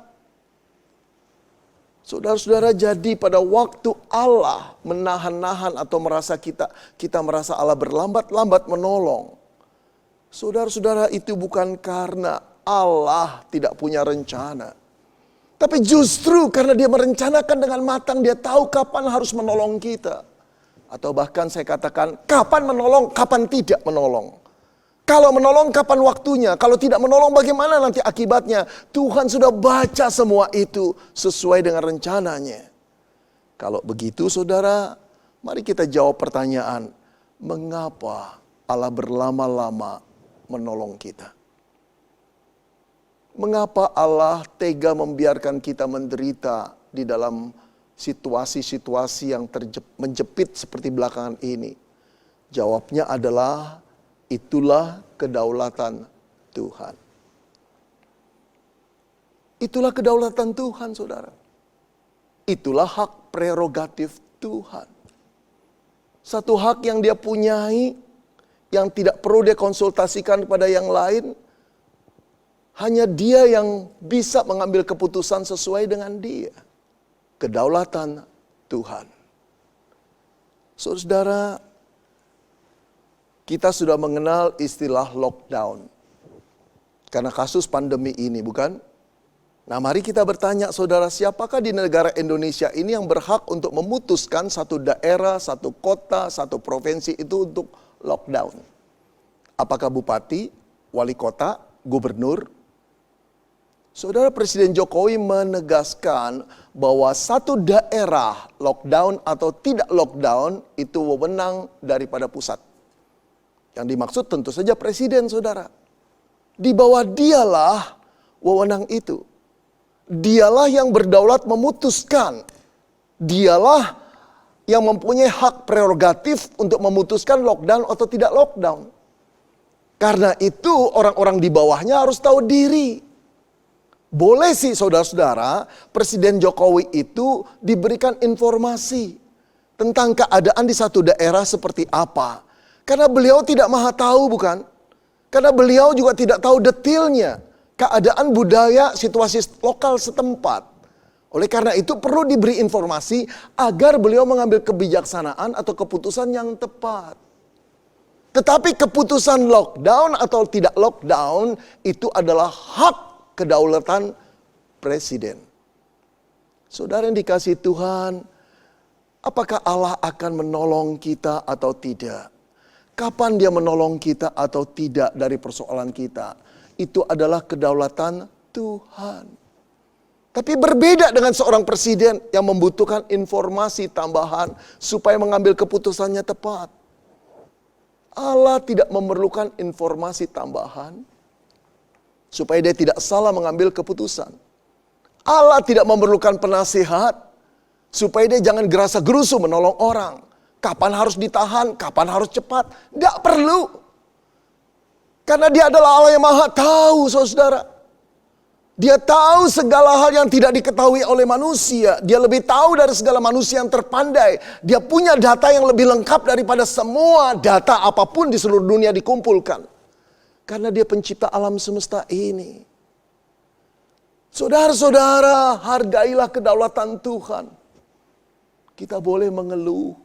Saudara-saudara, jadi pada waktu Allah menahan-nahan atau merasa kita merasa Allah berlambat-lambat menolong. Saudara-saudara, itu bukan karena Allah tidak punya rencana. Tapi justru karena dia merencanakan dengan matang, dia tahu kapan harus menolong kita. Atau bahkan saya katakan, kapan menolong, kapan tidak menolong. Kalau menolong, kapan waktunya. Kalau tidak menolong, bagaimana nanti akibatnya. Tuhan sudah baca semua itu sesuai dengan rencananya. Kalau begitu saudara, mari kita jawab pertanyaan. Mengapa Allah berlama-lama menolong kita? Mengapa Allah tega membiarkan kita menderita di dalam situasi-situasi yang menjepit seperti belakangan ini? Jawabnya adalah itulah kedaulatan Tuhan. Itulah kedaulatan Tuhan, saudara. Itulah hak prerogatif Tuhan. Satu hak yang dia punyai, yang tidak perlu dia konsultasikan kepada yang lain. Hanya dia yang bisa mengambil keputusan sesuai dengan dia. Kedaulatan Tuhan. Saudara, kita sudah mengenal istilah lockdown. Karena kasus pandemi ini, bukan? Nah, mari kita bertanya, saudara, siapakah di negara Indonesia ini yang berhak untuk memutuskan satu daerah, satu kota, satu provinsi itu untuk lockdown? Apakah bupati, wali kota, gubernur? Saudara, Presiden Jokowi menegaskan bahwa satu daerah lockdown atau tidak lockdown itu wewenang daripada pusat. Yang dimaksud tentu saja Presiden, saudara. Di bawah dialah wewenang itu. Dialah yang berdaulat memutuskan. Dialah yang mempunyai hak prerogatif untuk memutuskan lockdown atau tidak lockdown. Karena itu orang-orang di bawahnya harus tahu diri. Boleh sih saudara-saudara, Presiden Jokowi itu diberikan informasi tentang keadaan di satu daerah seperti apa. Karena beliau tidak maha tahu, bukan? Karena beliau juga tidak tahu detailnya keadaan budaya situasi lokal setempat. Oleh karena itu perlu diberi informasi agar beliau mengambil kebijaksanaan atau keputusan yang tepat. Tetapi keputusan lockdown atau tidak lockdown itu adalah hak kedaulatan Presiden. Saudara yang dikasihi Tuhan, apakah Allah akan menolong kita atau tidak? Kapan dia menolong kita atau tidak dari persoalan kita? Itu adalah kedaulatan Tuhan. Tapi berbeda dengan seorang presiden yang membutuhkan informasi tambahan supaya mengambil keputusannya tepat. Allah tidak memerlukan informasi tambahan supaya dia tidak salah mengambil keputusan. Allah tidak memerlukan penasihat supaya dia jangan gerasa gerusu menolong orang. Kapan harus ditahan, kapan harus cepat, tidak perlu. Karena dia adalah Allah yang maha tahu, saudara. Dia tahu segala hal yang tidak diketahui oleh manusia. Dia lebih tahu dari segala manusia yang terpandai. Dia punya data yang lebih lengkap daripada semua data apapun di seluruh dunia dikumpulkan. Karena dia pencipta alam semesta ini. Saudara-saudara, hargailah kedaulatan Tuhan. Kita boleh mengeluh.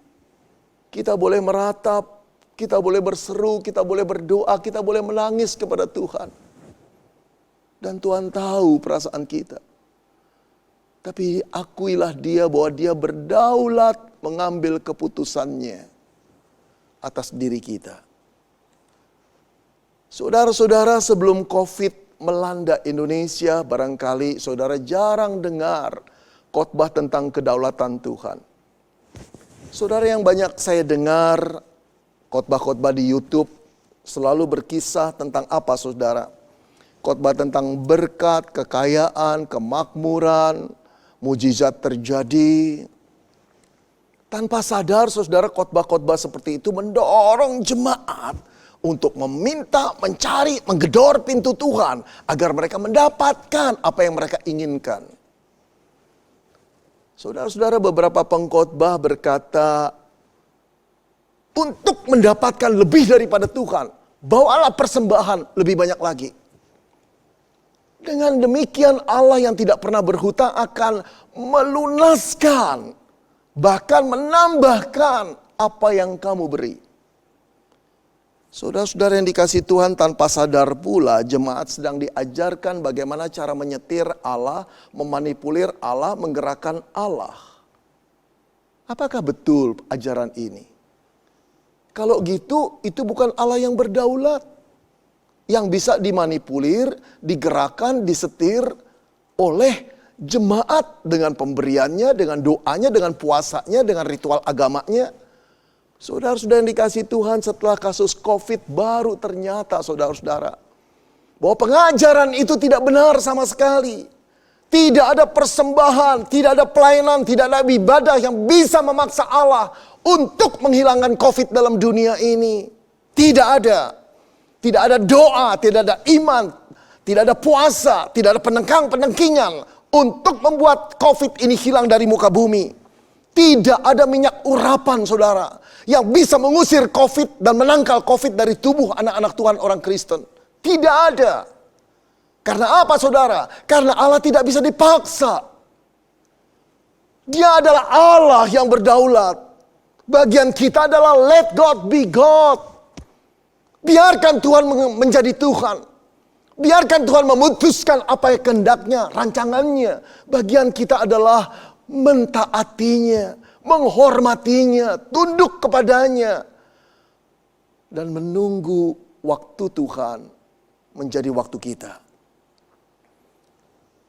Kita boleh meratap. Kita boleh berseru, kita boleh berdoa, kita boleh menangis kepada Tuhan. Dan Tuhan tahu perasaan kita. Tapi akuilah dia bahwa dia berdaulat mengambil keputusannya atas diri kita. Saudara-saudara, sebelum COVID melanda Indonesia, barangkali saudara jarang dengar khotbah tentang kedaulatan Tuhan. Saudara, yang banyak saya dengar khotbah-khotbah di YouTube selalu berkisah tentang apa, saudara? Khotbah tentang berkat, kekayaan, kemakmuran, mujizat terjadi. Tanpa sadar, saudara, khotbah-khotbah seperti itu mendorong jemaat untuk meminta, mencari, menggedor pintu Tuhan agar mereka mendapatkan apa yang mereka inginkan. Saudara-saudara, beberapa pengkhotbah berkata, untuk mendapatkan lebih daripada Tuhan, bawalah persembahan lebih banyak lagi. Dengan demikian Allah yang tidak pernah berhutang akan melunaskan, bahkan menambahkan apa yang kamu beri. Saudara-saudara yang dikasihi Tuhan, tanpa sadar pula jemaat sedang diajarkan bagaimana cara menyetir Allah, memanipulir Allah, menggerakkan Allah. Apakah betul ajaran ini? Kalau gitu, itu bukan Allah yang berdaulat. Yang bisa dimanipulir, digerakkan, disetir oleh jemaat dengan pemberiannya, dengan doanya, dengan puasanya, dengan ritual agamanya. Saudara-saudara yang dikasihi Tuhan, setelah kasus COVID baru ternyata, saudara-saudara, bahwa pengajaran itu tidak benar sama sekali. Tidak ada persembahan, tidak ada pelayanan, tidak ada ibadah yang bisa memaksa Allah untuk menghilangkan COVID dalam dunia ini. Tidak ada. Tidak ada doa, tidak ada iman, tidak ada puasa, tidak ada penengkang-penengkingan untuk membuat COVID ini hilang dari muka bumi. Tidak ada minyak urapan, saudara, yang bisa mengusir COVID dan menangkal COVID dari tubuh anak-anak Tuhan orang Kristen. Tidak ada. Karena apa, saudara? Karena Allah tidak bisa dipaksa. Dia adalah Allah yang berdaulat. Bagian kita adalah let God be God. Biarkan Tuhan menjadi Tuhan. Biarkan Tuhan memutuskan apa yang kehendaknya, rancangannya. Bagian kita adalah mentaatinya, menghormatinya, tunduk kepadanya. Dan menunggu waktu Tuhan menjadi waktu kita.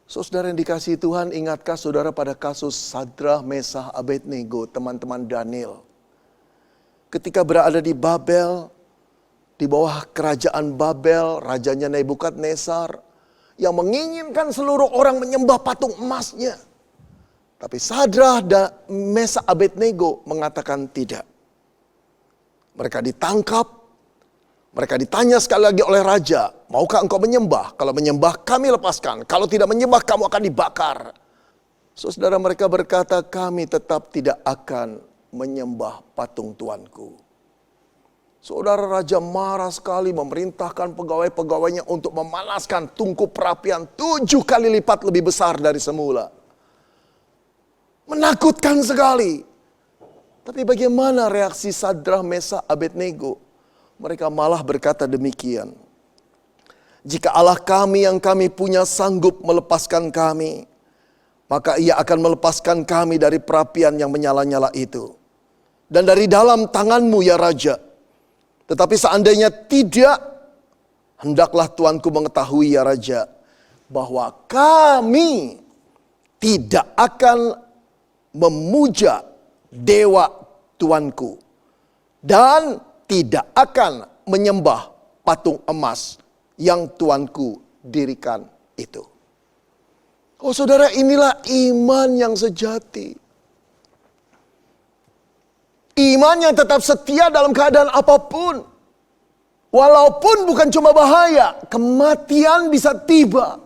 Saudara yang dikasihi Tuhan, ingatkah saudara pada kasus Sadrah, Mesah, Abednego, teman-teman Daniel? Ketika berada di Babel, di bawah kerajaan Babel, rajanya Nebukadnezar, yang menginginkan seluruh orang menyembah patung emasnya. Tapi Sadrah dan Mesah, Abednego mengatakan tidak. Mereka ditangkap. Mereka ditanya sekali lagi oleh raja, maukah engkau menyembah? Kalau menyembah kami lepaskan, kalau tidak menyembah kamu akan dibakar. Saudara, mereka berkata, kami tetap tidak akan menyembah patung Tuanku. Saudara, raja marah sekali, memerintahkan pegawai-pegawainya untuk memanaskan tungku perapian 7 kali lipat lebih besar dari semula. Menakutkan sekali. Tapi bagaimana reaksi Sadrah, Mesah, Abednego? Mereka malah berkata demikian. Jika Allah kami yang kami punya sanggup melepaskan kami, maka ia akan melepaskan kami dari perapian yang menyala-nyala itu. Dan dari dalam tanganmu ya Raja. Tetapi seandainya tidak, hendaklah Tuanku mengetahui ya Raja, bahwa kami tidak akan memuja dewa Tuanku. Dan tidak akan menyembah patung emas yang Tuanku dirikan itu. Oh saudara, inilah iman yang sejati. Iman yang tetap setia dalam keadaan apapun. Walaupun bukan cuma bahaya, kematian bisa tiba.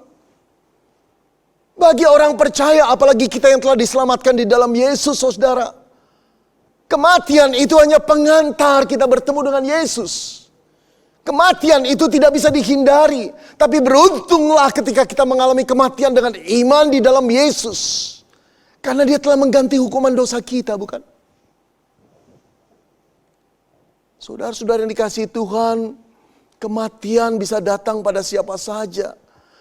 Bagi orang percaya, apalagi kita yang telah diselamatkan di dalam Yesus, saudara. Kematian itu hanya pengantar kita bertemu dengan Yesus. Kematian itu tidak bisa dihindari. Tapi beruntunglah ketika kita mengalami kematian dengan iman di dalam Yesus. Karena dia telah mengganti hukuman dosa kita, bukan? Saudara-saudara yang dikasihi Tuhan, kematian bisa datang pada siapa saja.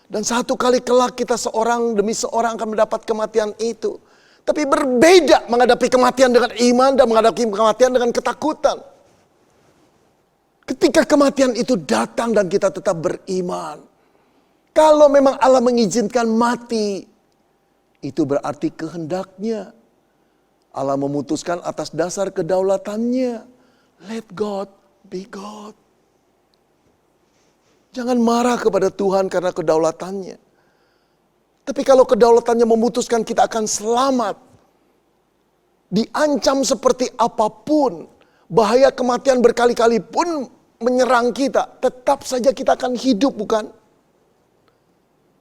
Dan satu kali kelak kita seorang demi seorang akan mendapat kematian itu. Tapi berbeda menghadapi kematian dengan iman dan menghadapi kematian dengan ketakutan. Ketika kematian itu datang dan kita tetap beriman. Kalau memang Allah mengizinkan mati, itu berarti kehendaknya. Allah memutuskan atas dasar kedaulatannya. Let God be God. Jangan marah kepada Tuhan karena kedaulatannya. Tapi kalau kedaulatannya memutuskan kita akan selamat, diancam seperti apapun, bahaya kematian berkali-kali pun menyerang kita, tetap saja kita akan hidup, bukan?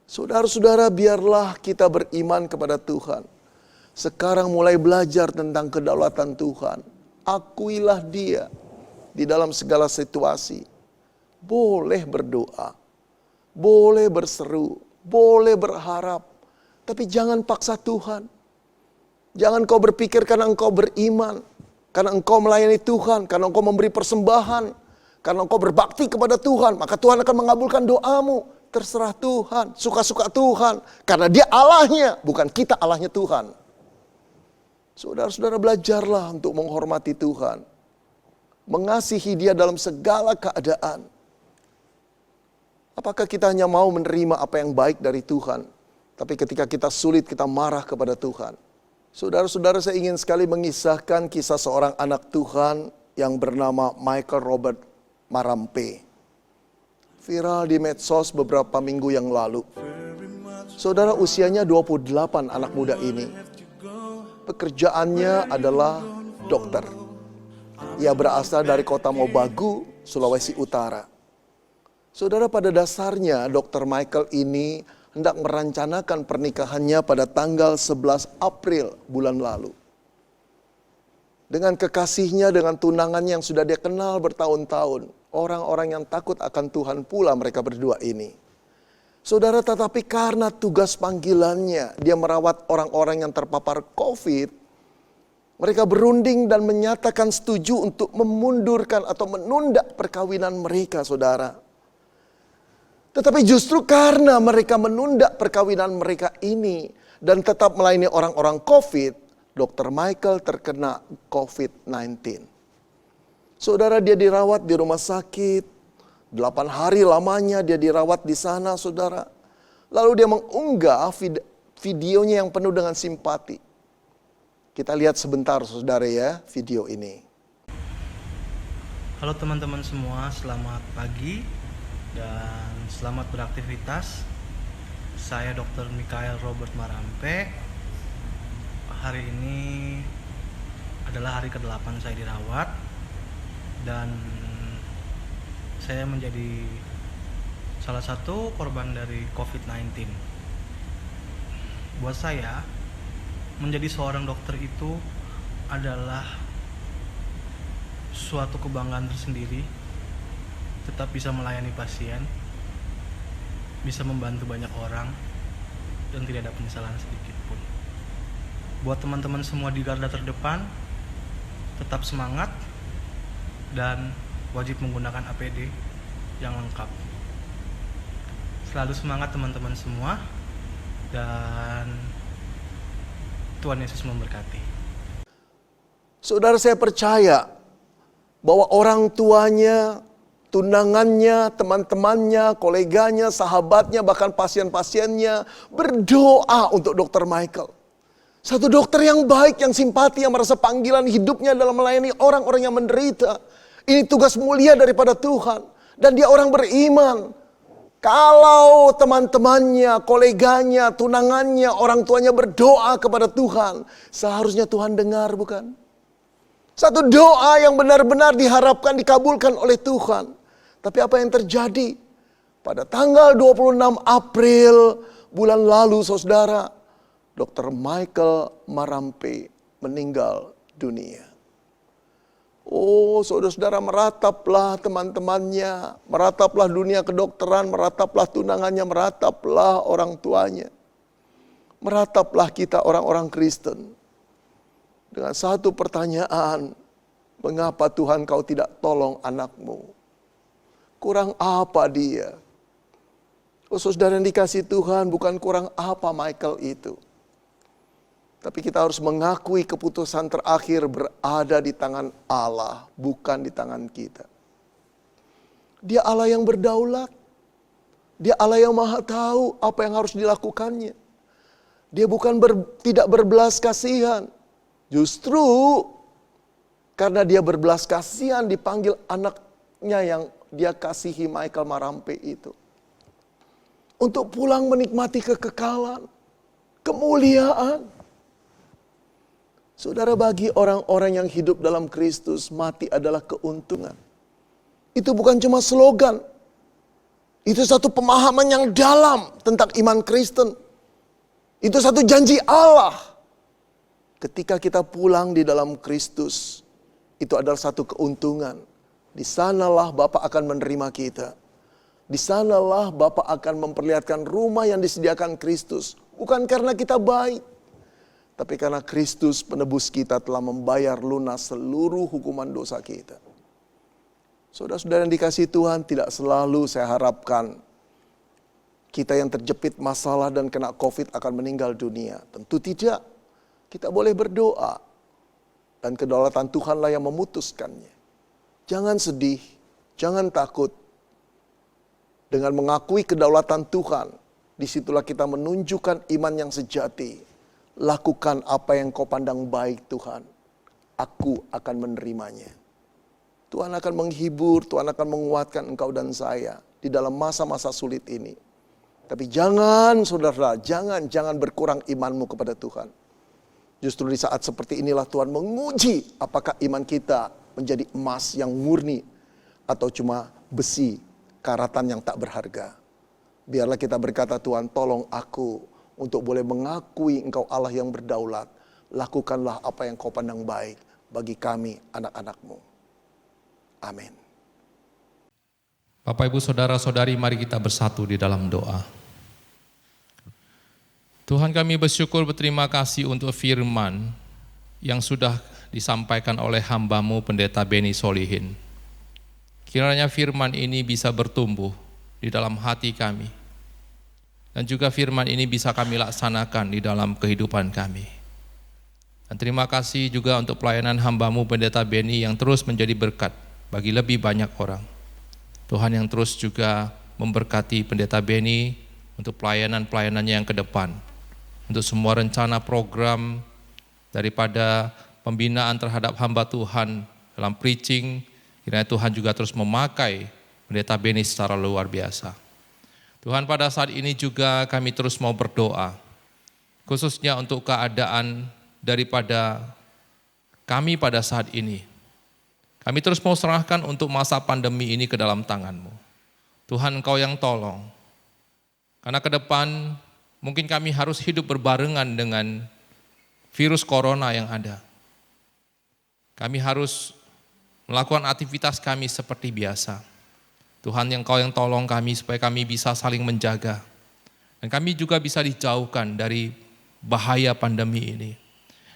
Saudara-saudara, biarlah kita beriman kepada Tuhan. Sekarang mulai belajar tentang kedaulatan Tuhan. Akuilah Dia di dalam segala situasi. Boleh berdoa, boleh berseru, boleh berharap. Tapi jangan paksa Tuhan. Jangan kau berpikir karena engkau beriman, karena engkau melayani Tuhan, karena engkau memberi persembahan, karena engkau berbakti kepada Tuhan, maka Tuhan akan mengabulkan doamu. Terserah Tuhan, suka-suka Tuhan. Karena Dia Allahnya, bukan kita Allahnya Tuhan. Saudara-saudara, belajarlah untuk menghormati Tuhan. Mengasihi Dia dalam segala keadaan. Apakah kita hanya mau menerima apa yang baik dari Tuhan, tapi ketika kita sulit kita marah kepada Tuhan? Saudara-saudara, saya ingin sekali mengisahkan kisah seorang anak Tuhan yang bernama Michael Robert Marampe. Viral di medsos beberapa minggu yang lalu. Saudara, usianya 28 anak muda ini. Pekerjaannya adalah dokter. Ia berasal dari kota Mobagu, Sulawesi Utara. Saudara, pada dasarnya Dr. Michael ini hendak merencanakan pernikahannya pada tanggal 11 April bulan lalu. Dengan kekasihnya, dengan tunangannya yang sudah dia kenal bertahun-tahun. Orang-orang yang takut akan Tuhan pula mereka berdua ini. Saudara, tetapi karena tugas panggilannya, dia merawat orang-orang yang terpapar COVID. Mereka berunding dan menyatakan setuju untuk memundurkan atau menunda perkawinan mereka, saudara. Tetapi justru karena mereka menunda perkawinan mereka ini dan tetap melayani orang-orang COVID, Dr. Michael terkena COVID-19. Saudara, dia dirawat di rumah sakit, 8 hari lamanya dia dirawat di sana, saudara. Lalu dia mengunggah videonya yang penuh dengan simpati. Kita lihat sebentar, saudara ya, video ini. Halo teman-teman semua, selamat pagi dan selamat beraktivitas. Saya Dr. Michael Robert Marampe. Hari ini adalah hari ke-8 saya dirawat dan saya menjadi salah satu korban dari COVID-19. Buat saya, menjadi seorang dokter itu adalah suatu kebanggaan tersendiri. Tetap bisa melayani pasien, bisa membantu banyak orang, dan tidak ada penyesalan sedikit pun. Buat teman-teman semua di garda terdepan, tetap semangat dan wajib menggunakan APD yang lengkap. Selalu semangat teman-teman semua, dan Tuhan Yesus memberkati. Saudara, saya percaya bahwa orang tuanya, tunangannya, teman-temannya, koleganya, sahabatnya, bahkan pasien-pasiennya berdoa untuk Dr. Michael. Satu dokter yang baik, yang simpati, yang merasa panggilan hidupnya dalam melayani orang-orang yang menderita. Ini tugas mulia daripada Tuhan. Dan dia orang beriman. Kalau teman-temannya, koleganya, tunangannya, orang tuanya berdoa kepada Tuhan, seharusnya Tuhan dengar, bukan? Satu doa yang benar-benar diharapkan dikabulkan oleh Tuhan. Tapi apa yang terjadi? Pada tanggal 26 April bulan lalu saudara, Dr. Michael Marampe meninggal dunia. Oh saudara-saudara, merataplah teman-temannya, merataplah dunia kedokteran, merataplah tunangannya, merataplah orang tuanya. Merataplah kita orang-orang Kristen. Dengan satu pertanyaan, mengapa Tuhan kau tidak tolong anakmu? Kurang apa dia? Oh saudara yang dikasihi Tuhan, bukan kurang apa Michael itu. Tapi kita harus mengakui keputusan terakhir berada di tangan Allah, bukan di tangan kita. Dia Allah yang berdaulat. Dia Allah yang maha tahu apa yang harus dilakukannya. Dia bukan tidak berbelas kasihan. Justru karena dia berbelas kasihan dipanggil anaknya yang dia kasihi, Michael Marampe itu. Untuk pulang menikmati kekekalan, kemuliaan. Saudara, bagi orang-orang yang hidup dalam Kristus, mati adalah keuntungan. Itu bukan cuma slogan. Itu satu pemahaman yang dalam tentang iman Kristen. Itu satu janji Allah. Ketika kita pulang di dalam Kristus, itu adalah satu keuntungan. Di sanalah Bapa akan menerima kita. Di sanalah Bapa akan memperlihatkan rumah yang disediakan Kristus. Bukan karena kita baik, tapi karena Kristus penebus kita telah membayar lunas seluruh hukuman dosa kita. Saudara-saudara yang dikasihi Tuhan, tidak selalu saya harapkan kita yang terjepit masalah dan kena COVID akan meninggal dunia. Tentu tidak. Kita boleh berdoa. Dan kedaulatan Tuhanlah yang memutuskannya. Jangan sedih, jangan takut. Dengan mengakui kedaulatan Tuhan, disitulah kita menunjukkan iman yang sejati. Lakukan apa yang kau pandang baik Tuhan. Aku akan menerimanya. Tuhan akan menghibur, Tuhan akan menguatkan engkau dan saya di dalam masa-masa sulit ini. Tapi jangan saudara, jangan berkurang imanmu kepada Tuhan. Justru di saat seperti inilah Tuhan menguji apakah iman kita menjadi emas yang murni atau cuma besi karatan yang tak berharga. Biarlah kita berkata, Tuhan tolong aku untuk boleh mengakui engkau Allah yang berdaulat. Lakukanlah apa yang kau pandang baik bagi kami anak-anakmu. Amin. Bapak, Ibu, Saudara-saudari, mari kita bersatu di dalam doa. Tuhan, kami bersyukur berterima kasih untuk firman yang sudah disampaikan oleh hamba-Mu Pendeta Beni Solihin. Kiranya firman ini bisa bertumbuh di dalam hati kami. Dan juga firman ini bisa kami laksanakan di dalam kehidupan kami. Dan terima kasih juga untuk pelayanan hamba-Mu Pendeta Beni yang terus menjadi berkat bagi lebih banyak orang. Tuhan yang terus juga memberkati Pendeta Beni untuk pelayanan-pelayanannya yang ke depan. Untuk semua rencana program daripada pembinaan terhadap hamba Tuhan dalam preaching, kiranya Tuhan juga terus memakai Pendeta Beni secara luar biasa. Tuhan, pada saat ini juga kami terus mau berdoa, khususnya untuk keadaan daripada kami pada saat ini. Kami terus mau serahkan untuk masa pandemi ini ke dalam tangan-Mu. Tuhan, Engkau yang tolong. Karena ke depan mungkin kami harus hidup berbarengan dengan virus corona yang ada. Kami harus melakukan aktivitas kami seperti biasa. Tuhan, yang Engkau yang tolong kami supaya kami bisa saling menjaga. Dan kami juga bisa dijauhkan dari bahaya pandemi ini.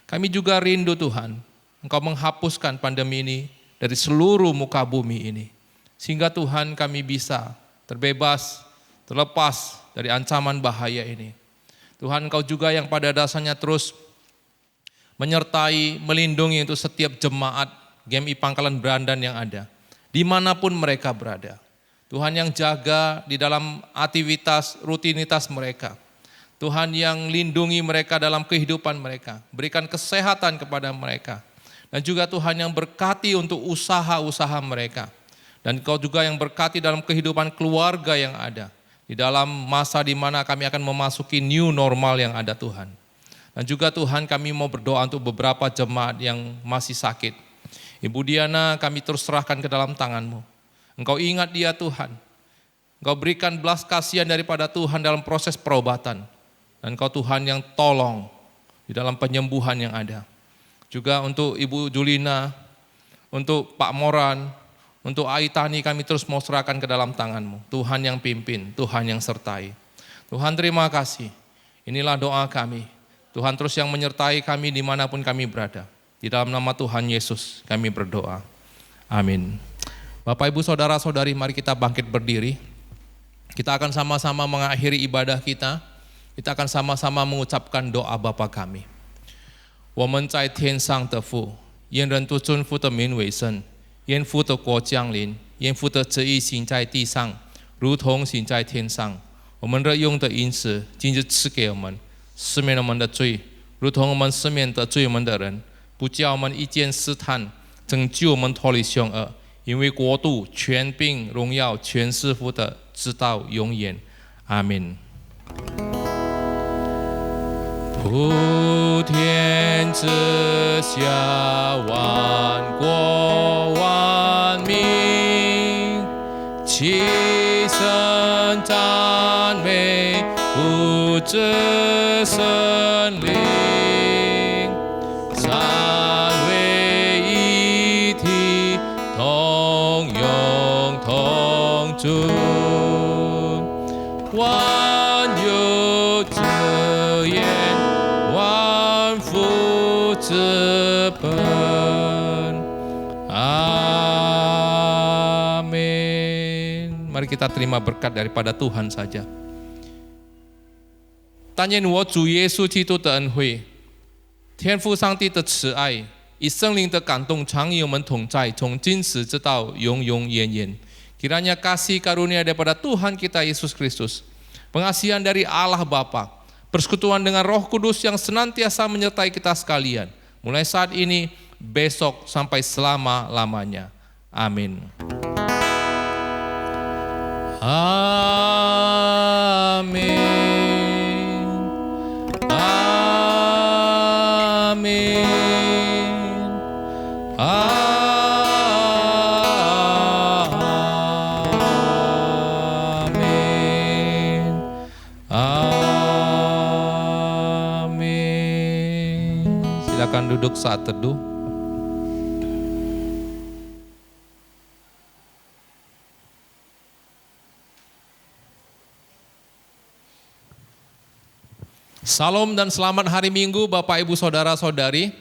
Kami juga rindu Tuhan, Engkau menghapuskan pandemi ini dari seluruh muka bumi ini. Sehingga Tuhan kami bisa terbebas, terlepas dari ancaman bahaya ini. Tuhan, Engkau juga yang pada dasarnya terus menyertai, melindungi untuk setiap jemaat GMI Pangkalan Brandan yang ada. Dimanapun mereka berada. Tuhan yang jaga di dalam aktivitas, rutinitas mereka. Tuhan yang lindungi mereka dalam kehidupan mereka. Berikan kesehatan kepada mereka. Dan juga Tuhan yang berkati untuk usaha-usaha mereka. Dan Kau juga yang berkati dalam kehidupan keluarga yang ada. Di dalam masa di mana kami akan memasuki new normal yang ada Tuhan. Dan juga Tuhan, kami mau berdoa untuk beberapa jemaat yang masih sakit. Ibu Diana kami terus serahkan ke dalam tangan-Mu. Engkau ingat dia Tuhan. Engkau berikan belas kasihan daripada Tuhan dalam proses perobatan. Dan Engkau Tuhan yang tolong di dalam penyembuhan yang ada. Juga untuk Ibu Julina, untuk Pak Moran, untuk Aitani kami terus mau serahkan ke dalam tangan-Mu. Tuhan yang pimpin, Tuhan yang sertai. Tuhan terima kasih. Inilah doa kami. Tuhan terus yang menyertai kami dimanapun kami berada. Di dalam nama Tuhan Yesus kami berdoa. Amin. Bapak, Ibu, Saudara-saudari, mari kita bangkit berdiri. Kita akan sama-sama mengakhiri ibadah kita. Kita akan sama-sama mengucapkan doa Bapa kami. 我们在天上的父，愿人都尊父的名为圣，愿父的国降临，愿父的旨意行在地上，如同行在天上。我们日用的饮食，今日赐给我们，赦免我们的罪，如同我们赦免得罪我们的人，不叫我们遇见试探，拯救我们脱离凶恶。因为国度、权柄、荣耀，全是父的，直到永远。阿门。普天之下，万国万民，齐声赞美父子圣灵，三位一体，同用同尊，万有之言，万福之本。Amin. Mari kita terima berkat daripada Tuhan saja. 但愿我主耶稣基督的恩惠，天父上帝的慈爱，以圣灵的感动常与我们同在，从今时直到永永远远。Kiranya kasih karunia daripada Tuhan kita Yesus Kristus, pengasihan dari Allah Bapa, persekutuan dengan Roh Kudus yang senantiasa menyertai kita sekalian, mulai saat ini, besok, sampai selama-lamanya. Amin. Amin. Amin. Amin. Amin. Silakan duduk saat teduh. Salam dan selamat hari Minggu Bapak Ibu Saudara-saudari.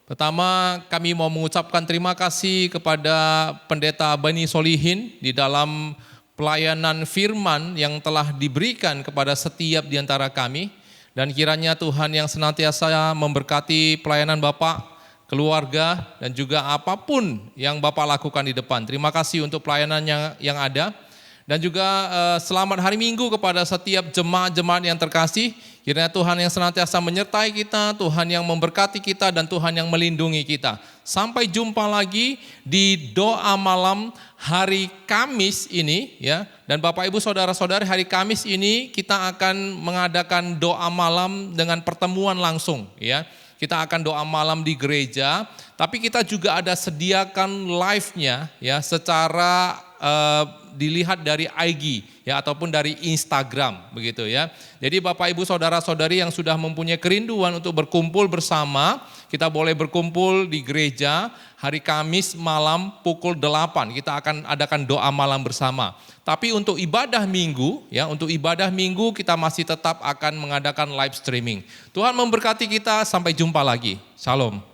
Pertama kami mau mengucapkan terima kasih kepada Pendeta Beni Solihin di dalam pelayanan firman yang telah diberikan kepada setiap di antara kami. Dan kiranya Tuhan yang senantiasa memberkati pelayanan Bapak, keluarga, dan juga apapun yang Bapak lakukan di depan. Terima kasih untuk pelayanan yang ada. Dan juga selamat hari Minggu kepada setiap jemaat-jemaat yang terkasih. Kiranya Tuhan yang senantiasa menyertai kita, Tuhan yang memberkati kita, dan Tuhan yang melindungi kita. Sampai jumpa lagi di doa malam hari Kamis ini, ya. Dan Bapak Ibu Saudara-saudari, hari Kamis ini kita akan mengadakan doa malam dengan pertemuan langsung, ya. Kita akan doa malam di gereja, tapi kita juga ada sediakan live-nya, ya, secara dilihat dari IG, ya, ataupun dari Instagram, begitu ya. Jadi Bapak Ibu Saudara-saudari yang sudah mempunyai kerinduan untuk berkumpul bersama, kita boleh berkumpul di gereja hari Kamis malam pukul 8. Kita akan adakan doa malam bersama. Tapi untuk ibadah minggu, ya, untuk ibadah minggu kita masih tetap akan mengadakan live streaming. Tuhan memberkati kita, sampai jumpa lagi. Shalom.